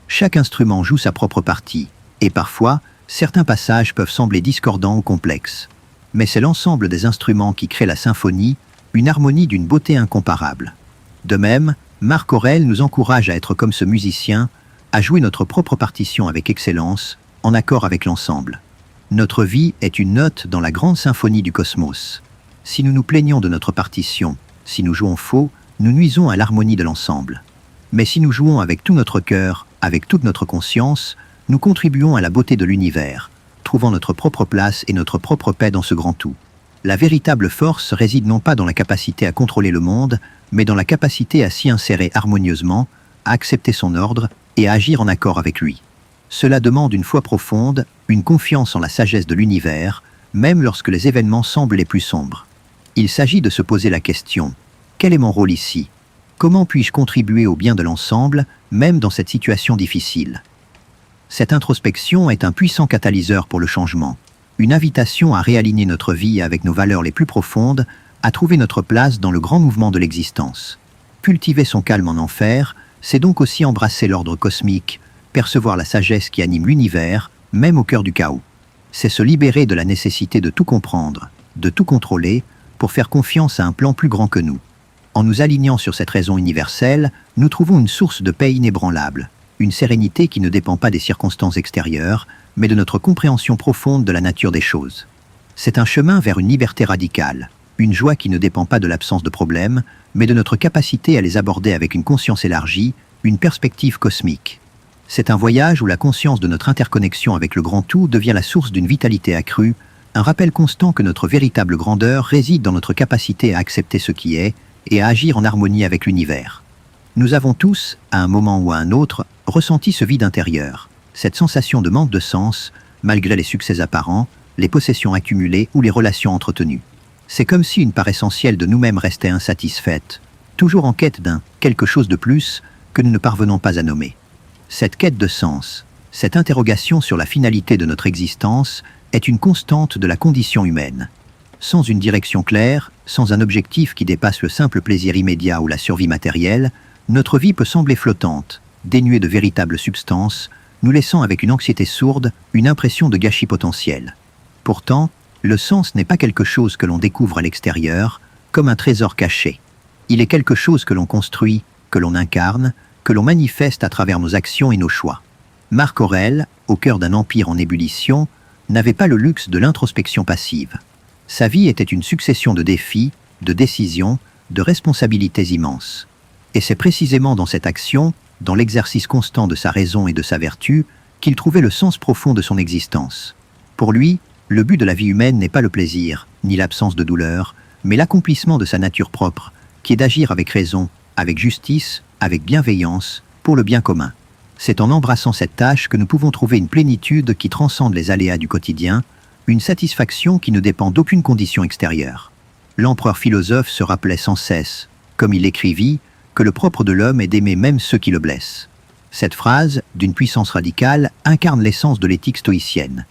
Chaque instrument joue sa propre partie, et parfois, certains passages peuvent sembler discordants ou complexes. Mais c'est l'ensemble des instruments qui crée la symphonie, une harmonie d'une beauté incomparable. De même, Marc Aurèle nous encourage à être comme ce musicien, à jouer notre propre partition avec excellence, en accord avec l'ensemble. Notre vie est une note dans la grande symphonie du cosmos. Si nous nous plaignons de notre partition, si nous jouons faux, nous nuisons à l'harmonie de l'ensemble. Mais si nous jouons avec tout notre cœur, avec toute notre conscience, nous contribuons à la beauté de l'univers, trouvant notre propre place et notre propre paix dans ce grand tout. La véritable force réside non pas dans la capacité à contrôler le monde, mais dans la capacité à s'y insérer harmonieusement, à accepter son ordre et à agir en accord avec lui. Cela demande une foi profonde, une confiance en la sagesse de l'univers, même lorsque les événements semblent les plus sombres. Il s'agit de se poser la question : quel est mon rôle ici ? Comment puis-je contribuer au bien de l'ensemble, même dans cette situation difficile ? Cette introspection est un puissant catalyseur pour le changement, une invitation à réaligner notre vie avec nos valeurs les plus profondes, à trouver notre place dans le grand mouvement de l'existence. Cultiver son calme en enfer, c'est donc aussi embrasser l'ordre cosmique, percevoir la sagesse qui anime l'univers, même au cœur du chaos. C'est se libérer de la nécessité de tout comprendre, de tout contrôler, pour faire confiance à un plan plus grand que nous. En nous alignant sur cette raison universelle, nous trouvons une source de paix inébranlable, une sérénité qui ne dépend pas des circonstances extérieures, mais de notre compréhension profonde de la nature des choses. C'est un chemin vers une liberté radicale, une joie qui ne dépend pas de l'absence de problèmes, mais de notre capacité à les aborder avec une conscience élargie, une perspective cosmique. C'est un voyage où la conscience de notre interconnexion avec le grand tout devient la source d'une vitalité accrue, un rappel constant que notre véritable grandeur réside dans notre capacité à accepter ce qui est et à agir en harmonie avec l'univers. Nous avons tous, à un moment ou à un autre, ressenti ce vide intérieur, cette sensation de manque de sens, malgré les succès apparents, les possessions accumulées ou les relations entretenues. C'est comme si une part essentielle de nous-mêmes restait insatisfaite, toujours en quête d'un quelque chose de plus que nous ne parvenons pas à nommer. Cette quête de sens, cette interrogation sur la finalité de notre existence est une constante de la condition humaine. Sans une direction claire, sans un objectif qui dépasse le simple plaisir immédiat ou la survie matérielle, notre vie peut sembler flottante, dénuée de véritable substance, nous laissant avec une anxiété sourde, une impression de gâchis potentiel. Pourtant, le sens n'est pas quelque chose que l'on découvre à l'extérieur, comme un trésor caché. Il est quelque chose que l'on construit, que l'on incarne, que l'on manifeste à travers nos actions et nos choix. Marc Aurèle, au cœur d'un empire en ébullition, n'avait pas le luxe de l'introspection passive. Sa vie était une succession de défis, de décisions, de responsabilités immenses. Et c'est précisément dans cette action, dans l'exercice constant de sa raison et de sa vertu, qu'il trouvait le sens profond de son existence. Pour lui, le but de la vie humaine n'est pas le plaisir, ni l'absence de douleur, mais l'accomplissement de sa nature propre, qui est d'agir avec raison, avec justice, avec bienveillance, pour le bien commun. C'est en embrassant cette tâche que nous pouvons trouver une plénitude qui transcende les aléas du quotidien, une satisfaction qui ne dépend d'aucune condition extérieure. L'empereur philosophe se rappelait sans cesse, comme il l'écrivit, que le propre de l'homme est d'aimer même ceux qui le blessent. Cette phrase, d'une puissance radicale, incarne l'essence de l'éthique stoïcienne.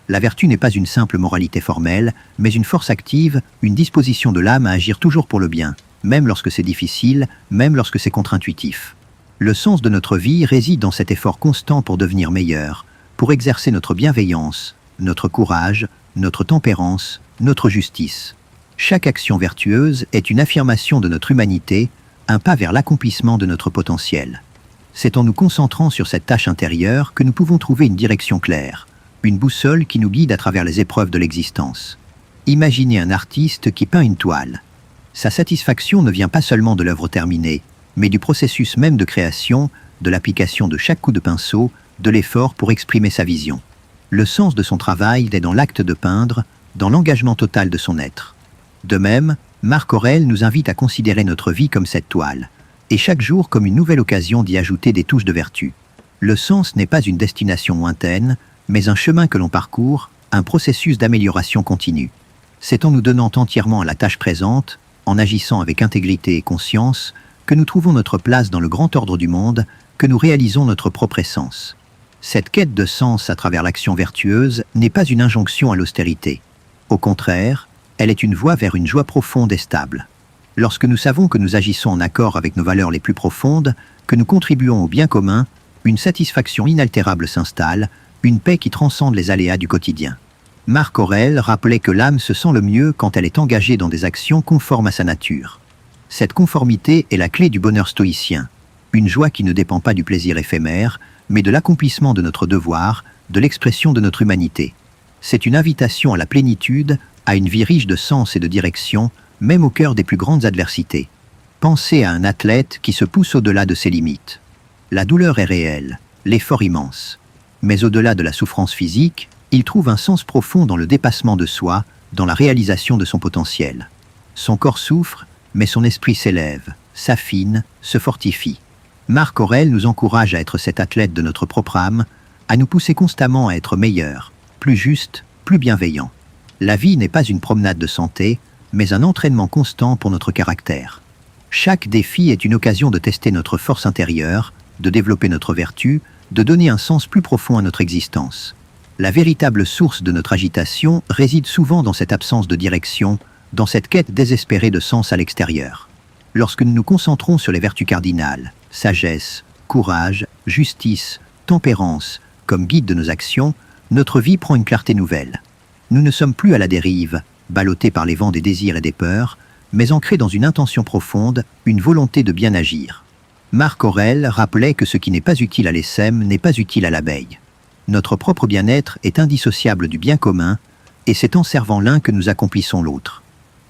La vertu n'est pas une simple moralité formelle, mais une force active, une disposition de l'âme à agir toujours pour le bien, même lorsque c'est difficile, même lorsque c'est contre-intuitif. Le sens de notre vie réside dans cet effort constant pour devenir meilleur, pour exercer notre bienveillance, notre courage, notre tempérance, notre justice. Chaque action vertueuse est une affirmation de notre humanité, un pas vers l'accomplissement de notre potentiel. C'est en nous concentrant sur cette tâche intérieure que nous pouvons trouver une direction claire, une boussole qui nous guide à travers les épreuves de l'existence. Imaginez un artiste qui peint une toile. Sa satisfaction ne vient pas seulement de l'œuvre terminée, mais du processus même de création, de l'application de chaque coup de pinceau, de l'effort pour exprimer sa vision. Le sens de son travail est dans l'acte de peindre, dans l'engagement total de son être. De même, Marc Aurèle nous invite à considérer notre vie comme cette toile, et chaque jour comme une nouvelle occasion d'y ajouter des touches de vertu. Le sens n'est pas une destination lointaine, mais un chemin que l'on parcourt, un processus d'amélioration continue. C'est en nous donnant entièrement à la tâche présente, en agissant avec intégrité et conscience, que nous trouvons notre place dans le grand ordre du monde, que nous réalisons notre propre essence. Cette quête de sens à travers l'action vertueuse n'est pas une injonction à l'austérité. Au contraire, elle est une voie vers une joie profonde et stable. Lorsque nous savons que nous agissons en accord avec nos valeurs les plus profondes, que nous contribuons au bien commun, une satisfaction inaltérable s'installe, une paix qui transcende les aléas du quotidien. Marc Aurèle rappelait que l'âme se sent le mieux quand elle est engagée dans des actions conformes à sa nature. Cette conformité est la clé du bonheur stoïcien, une joie qui ne dépend pas du plaisir éphémère, mais de l'accomplissement de notre devoir, de l'expression de notre humanité. C'est une invitation à la plénitude, à une vie riche de sens et de direction, même au cœur des plus grandes adversités. Pensez à un athlète qui se pousse au-delà de ses limites. La douleur est réelle, l'effort immense. Mais au-delà de la souffrance physique, il trouve un sens profond dans le dépassement de soi, dans la réalisation de son potentiel. Son corps souffre, mais son esprit s'élève, s'affine, se fortifie. Marc Aurèle nous encourage à être cet athlète de notre propre âme, à nous pousser constamment à être meilleurs, plus justes, plus bienveillants. La vie n'est pas une promenade de santé, mais un entraînement constant pour notre caractère. Chaque défi est une occasion de tester notre force intérieure, de développer notre vertu, de donner un sens plus profond à notre existence. La véritable source de notre agitation réside souvent dans cette absence de direction, dans cette quête désespérée de sens à l'extérieur. Lorsque nous nous concentrons sur les vertus cardinales, sagesse, courage, justice, tempérance, comme guide de nos actions, notre vie prend une clarté nouvelle. Nous ne sommes plus à la dérive, ballottés par les vents des désirs et des peurs, mais ancrés dans une intention profonde, une volonté de bien agir. Marc Aurèle rappelait que ce qui n'est pas utile à l'essaim n'est pas utile à l'abeille. Notre propre bien-être est indissociable du bien commun, et c'est en servant l'un que nous accomplissons l'autre.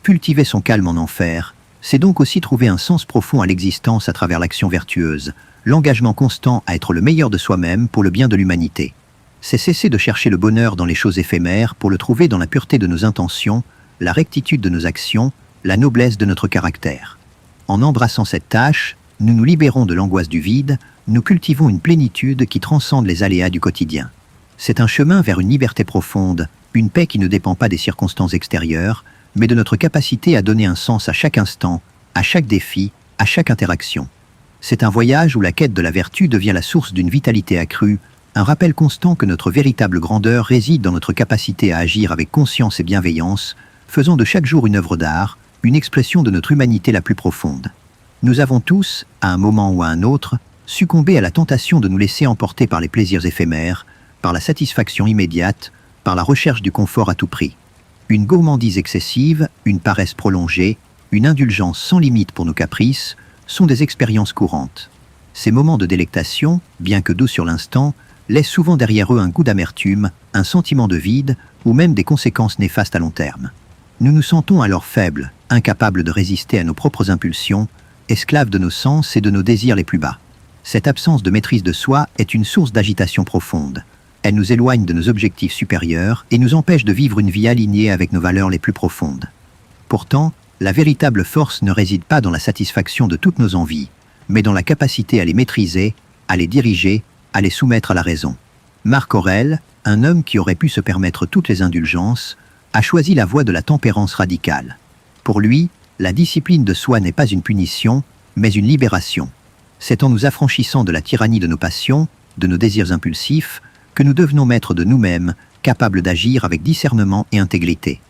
Cultiver son calme en enfer, c'est donc aussi trouver un sens profond à l'existence à travers l'action vertueuse, l'engagement constant à être le meilleur de soi-même pour le bien de l'humanité. C'est cesser de chercher le bonheur dans les choses éphémères pour le trouver dans la pureté de nos intentions, la rectitude de nos actions, la noblesse de notre caractère. En embrassant cette tâche, nous nous libérons de l'angoisse du vide, nous cultivons une plénitude qui transcende les aléas du quotidien. C'est un chemin vers une liberté profonde, une paix qui ne dépend pas des circonstances extérieures, mais de notre capacité à donner un sens à chaque instant, à chaque défi, à chaque interaction. C'est un voyage où la quête de la vertu devient la source d'une vitalité accrue, un rappel constant que notre véritable grandeur réside dans notre capacité à agir avec conscience et bienveillance, faisant de chaque jour une œuvre d'art, une expression de notre humanité la plus profonde. Nous avons tous, à un moment ou à un autre, succombé à la tentation de nous laisser emporter par les plaisirs éphémères, par la satisfaction immédiate, par la recherche du confort à tout prix. Une gourmandise excessive, une paresse prolongée, une indulgence sans limite pour nos caprices, sont des expériences courantes. Ces moments de délectation, bien que doux sur l'instant, laissent souvent derrière eux un goût d'amertume, un sentiment de vide, ou même des conséquences néfastes à long terme. Nous nous sentons alors faibles, incapables de résister à nos propres impulsions, esclaves de nos sens et de nos désirs les plus bas. Cette absence de maîtrise de soi est une source d'agitation profonde. Elle nous éloigne de nos objectifs supérieurs et nous empêche de vivre une vie alignée avec nos valeurs les plus profondes. Pourtant, la véritable force ne réside pas dans la satisfaction de toutes nos envies, mais dans la capacité à les maîtriser, à les diriger, à les soumettre à la raison. Marc Aurèle, un homme qui aurait pu se permettre toutes les indulgences, a choisi la voie de la tempérance radicale. Pour lui, la discipline de soi n'est pas une punition, mais une libération. C'est en nous affranchissant de la tyrannie de nos passions, de nos désirs impulsifs, que nous devenons maîtres de nous-mêmes, capables d'agir avec discernement et intégrité.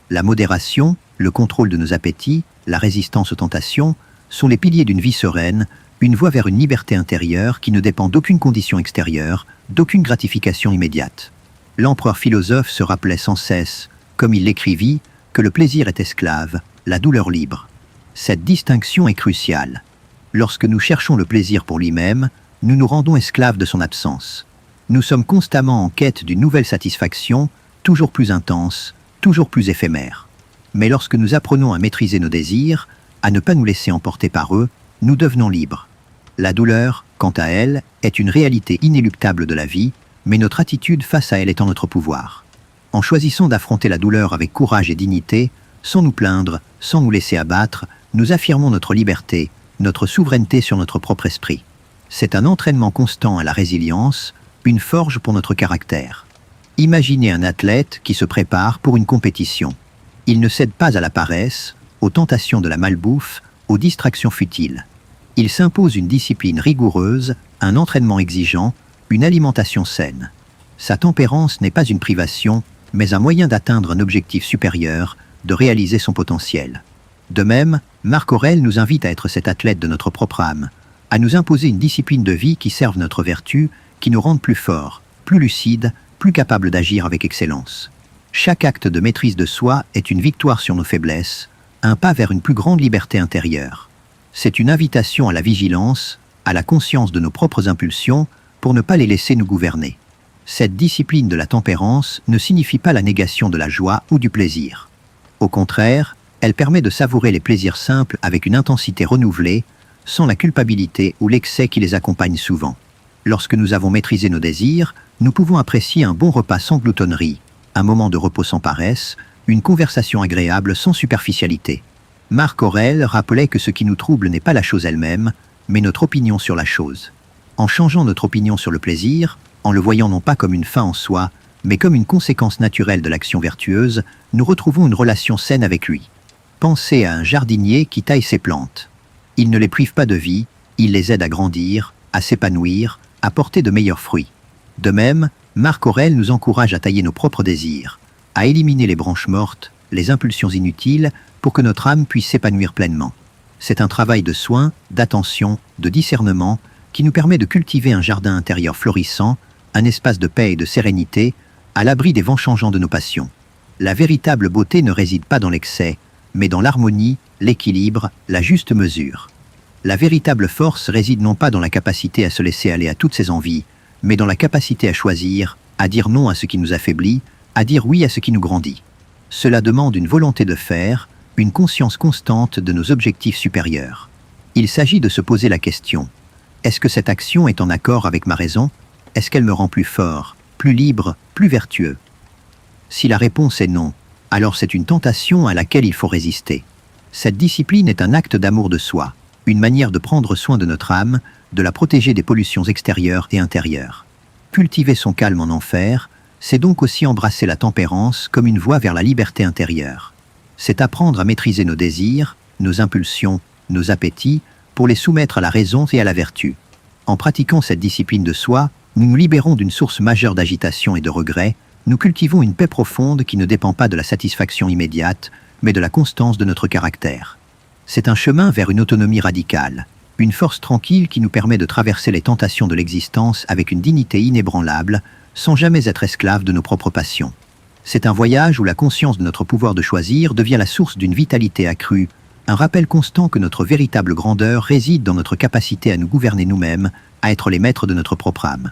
La modération, le contrôle de nos appétits, la résistance aux tentations, sont les piliers d'une vie sereine, une voie vers une liberté intérieure qui ne dépend d'aucune condition extérieure, d'aucune gratification immédiate. L'empereur philosophe se rappelait sans cesse, comme il l'écrivit, que le plaisir est esclave, la douleur libre. Cette distinction est cruciale. Lorsque nous cherchons le plaisir pour lui-même, nous nous rendons esclaves de son absence. Nous sommes constamment en quête d'une nouvelle satisfaction, toujours plus intense, toujours plus éphémère. Mais lorsque nous apprenons à maîtriser nos désirs, à ne pas nous laisser emporter par eux, nous devenons libres. La douleur, quant à elle, est une réalité inéluctable de la vie, mais notre attitude face à elle est en notre pouvoir. En choisissant d'affronter la douleur avec courage et dignité, sans nous plaindre, sans nous laisser abattre, nous affirmons notre liberté, notre souveraineté sur notre propre esprit. C'est un entraînement constant à la résilience, une forge pour notre caractère. Imaginez un athlète qui se prépare pour une compétition. Il ne cède pas à la paresse, aux tentations de la malbouffe, aux distractions futiles. Il s'impose une discipline rigoureuse, un entraînement exigeant, une alimentation saine. Sa tempérance n'est pas une privation, mais un moyen d'atteindre un objectif supérieur, de réaliser son potentiel. De même, Marc Aurèle nous invite à être cet athlète de notre propre âme, à nous imposer une discipline de vie qui serve notre vertu, qui nous rende plus forts, plus lucides, plus capables d'agir avec excellence. Chaque acte de maîtrise de soi est une victoire sur nos faiblesses, un pas vers une plus grande liberté intérieure. C'est une invitation à la vigilance, à la conscience de nos propres impulsions, pour ne pas les laisser nous gouverner. Cette discipline de la tempérance ne signifie pas la négation de la joie ou du plaisir. Au contraire, elle permet de savourer les plaisirs simples avec une intensité renouvelée, sans la culpabilité ou l'excès qui les accompagne souvent. Lorsque nous avons maîtrisé nos désirs, nous pouvons apprécier un bon repas sans gloutonnerie, un moment de repos sans paresse, une conversation agréable sans superficialité. Marc Aurèle rappelait que ce qui nous trouble n'est pas la chose elle-même, mais notre opinion sur la chose. En changeant notre opinion sur le plaisir, en le voyant non pas comme une fin en soi, mais comme une conséquence naturelle de l'action vertueuse, nous retrouvons une relation saine avec lui. Pensez à un jardinier qui taille ses plantes. Il ne les prive pas de vie, il les aide à grandir, à s'épanouir, à porter de meilleurs fruits. De même, Marc Aurèle nous encourage à tailler nos propres désirs, à éliminer les branches mortes, les impulsions inutiles, pour que notre âme puisse s'épanouir pleinement. C'est un travail de soin, d'attention, de discernement, qui nous permet de cultiver un jardin intérieur florissant, un espace de paix et de sérénité, à l'abri des vents changeants de nos passions. La véritable beauté ne réside pas dans l'excès, mais dans l'harmonie, l'équilibre, la juste mesure. La véritable force réside non pas dans la capacité à se laisser aller à toutes ses envies, mais dans la capacité à choisir, à dire non à ce qui nous affaiblit, à dire oui à ce qui nous grandit. Cela demande une volonté de faire, une conscience constante de nos objectifs supérieurs. Il s'agit de se poser la question: est-ce que cette action est en accord avec ma raison? Est-ce qu'elle me rend plus fort, plus libre, plus vertueux? Si la réponse est non, alors c'est une tentation à laquelle il faut résister. Cette discipline est un acte d'amour de soi, une manière de prendre soin de notre âme, de la protéger des pollutions extérieures et intérieures. Cultiver son calme en enfer, c'est donc aussi embrasser la tempérance comme une voie vers la liberté intérieure. C'est apprendre à maîtriser nos désirs, nos impulsions, nos appétits, pour les soumettre à la raison et à la vertu. En pratiquant cette discipline de soi, nous nous libérons d'une source majeure d'agitation et de regret, nous cultivons une paix profonde qui ne dépend pas de la satisfaction immédiate, mais de la constance de notre caractère. C'est un chemin vers une autonomie radicale, une force tranquille qui nous permet de traverser les tentations de l'existence avec une dignité inébranlable, sans jamais être esclave de nos propres passions. C'est un voyage où la conscience de notre pouvoir de choisir devient la source d'une vitalité accrue, un rappel constant que notre véritable grandeur réside dans notre capacité à nous gouverner nous-mêmes, à être les maîtres de notre propre âme.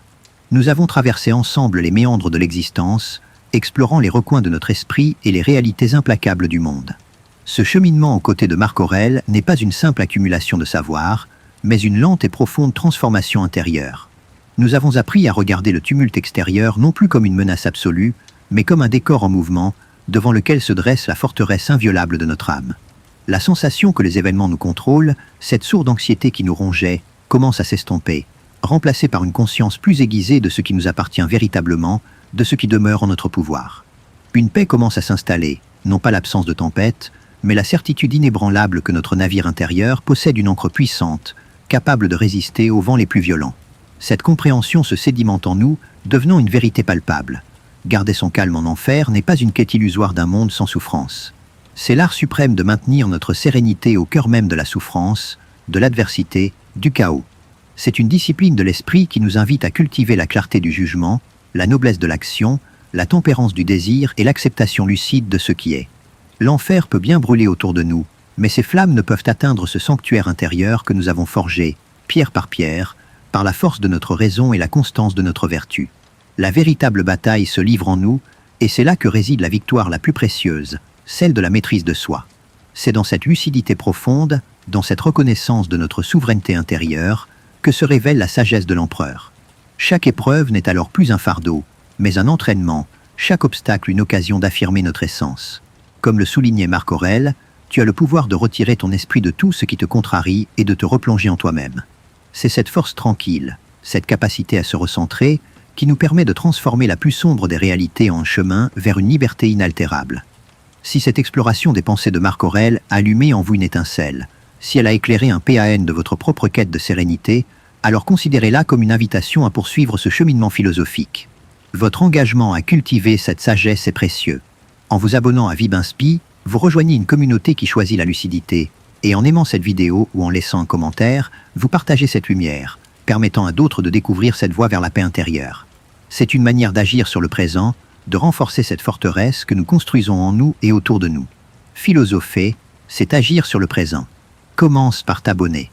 Nous avons traversé ensemble les méandres de l'existence, explorant les recoins de notre esprit et les réalités implacables du monde. Ce cheminement aux côtés de Marc Aurèle n'est pas une simple accumulation de savoir, mais une lente et profonde transformation intérieure. Nous avons appris à regarder le tumulte extérieur non plus comme une menace absolue, mais comme un décor en mouvement, devant lequel se dresse la forteresse inviolable de notre âme. La sensation que les événements nous contrôlent, cette sourde anxiété qui nous rongeait, commence à s'estomper, remplacée par une conscience plus aiguisée de ce qui nous appartient véritablement, de ce qui demeure en notre pouvoir. Une paix commence à s'installer, non pas l'absence de tempête, mais la certitude inébranlable que notre navire intérieur possède une ancre puissante, capable de résister aux vents les plus violents. Cette compréhension se sédimente en nous, devenant une vérité palpable. Garder son calme en enfer n'est pas une quête illusoire d'un monde sans souffrance. C'est l'art suprême de maintenir notre sérénité au cœur même de la souffrance, de l'adversité, du chaos. C'est une discipline de l'esprit qui nous invite à cultiver la clarté du jugement, la noblesse de l'action, la tempérance du désir et l'acceptation lucide de ce qui est. L'enfer peut bien brûler autour de nous, mais ces flammes ne peuvent atteindre ce sanctuaire intérieur que nous avons forgé, pierre par la force de notre raison et la constance de notre vertu. La véritable bataille se livre en nous, et c'est là que réside la victoire la plus précieuse, celle de la maîtrise de soi. C'est dans cette lucidité profonde, dans cette reconnaissance de notre souveraineté intérieure, que se révèle la sagesse de l'empereur. Chaque épreuve n'est alors plus un fardeau, mais un entraînement, chaque obstacle une occasion d'affirmer notre essence. Comme le soulignait Marc Aurèle, tu as le pouvoir de retirer ton esprit de tout ce qui te contrarie et de te replonger en toi-même. C'est cette force tranquille, cette capacité à se recentrer, qui nous permet de transformer la plus sombre des réalités en un chemin vers une liberté inaltérable. Si cette exploration des pensées de Marc Aurèle a allumé en vous une étincelle, si elle a éclairé un PAN de votre propre quête de sérénité, alors considérez-la comme une invitation à poursuivre ce cheminement philosophique. Votre engagement à cultiver cette sagesse est précieux. En vous abonnant à Vibinspi, vous rejoignez une communauté qui choisit la lucidité, et en aimant cette vidéo ou en laissant un commentaire, vous partagez cette lumière, permettant à d'autres de découvrir cette voie vers la paix intérieure. C'est une manière d'agir sur le présent, de renforcer cette forteresse que nous construisons en nous et autour de nous. Philosopher, c'est agir sur le présent. Commence par t'abonner.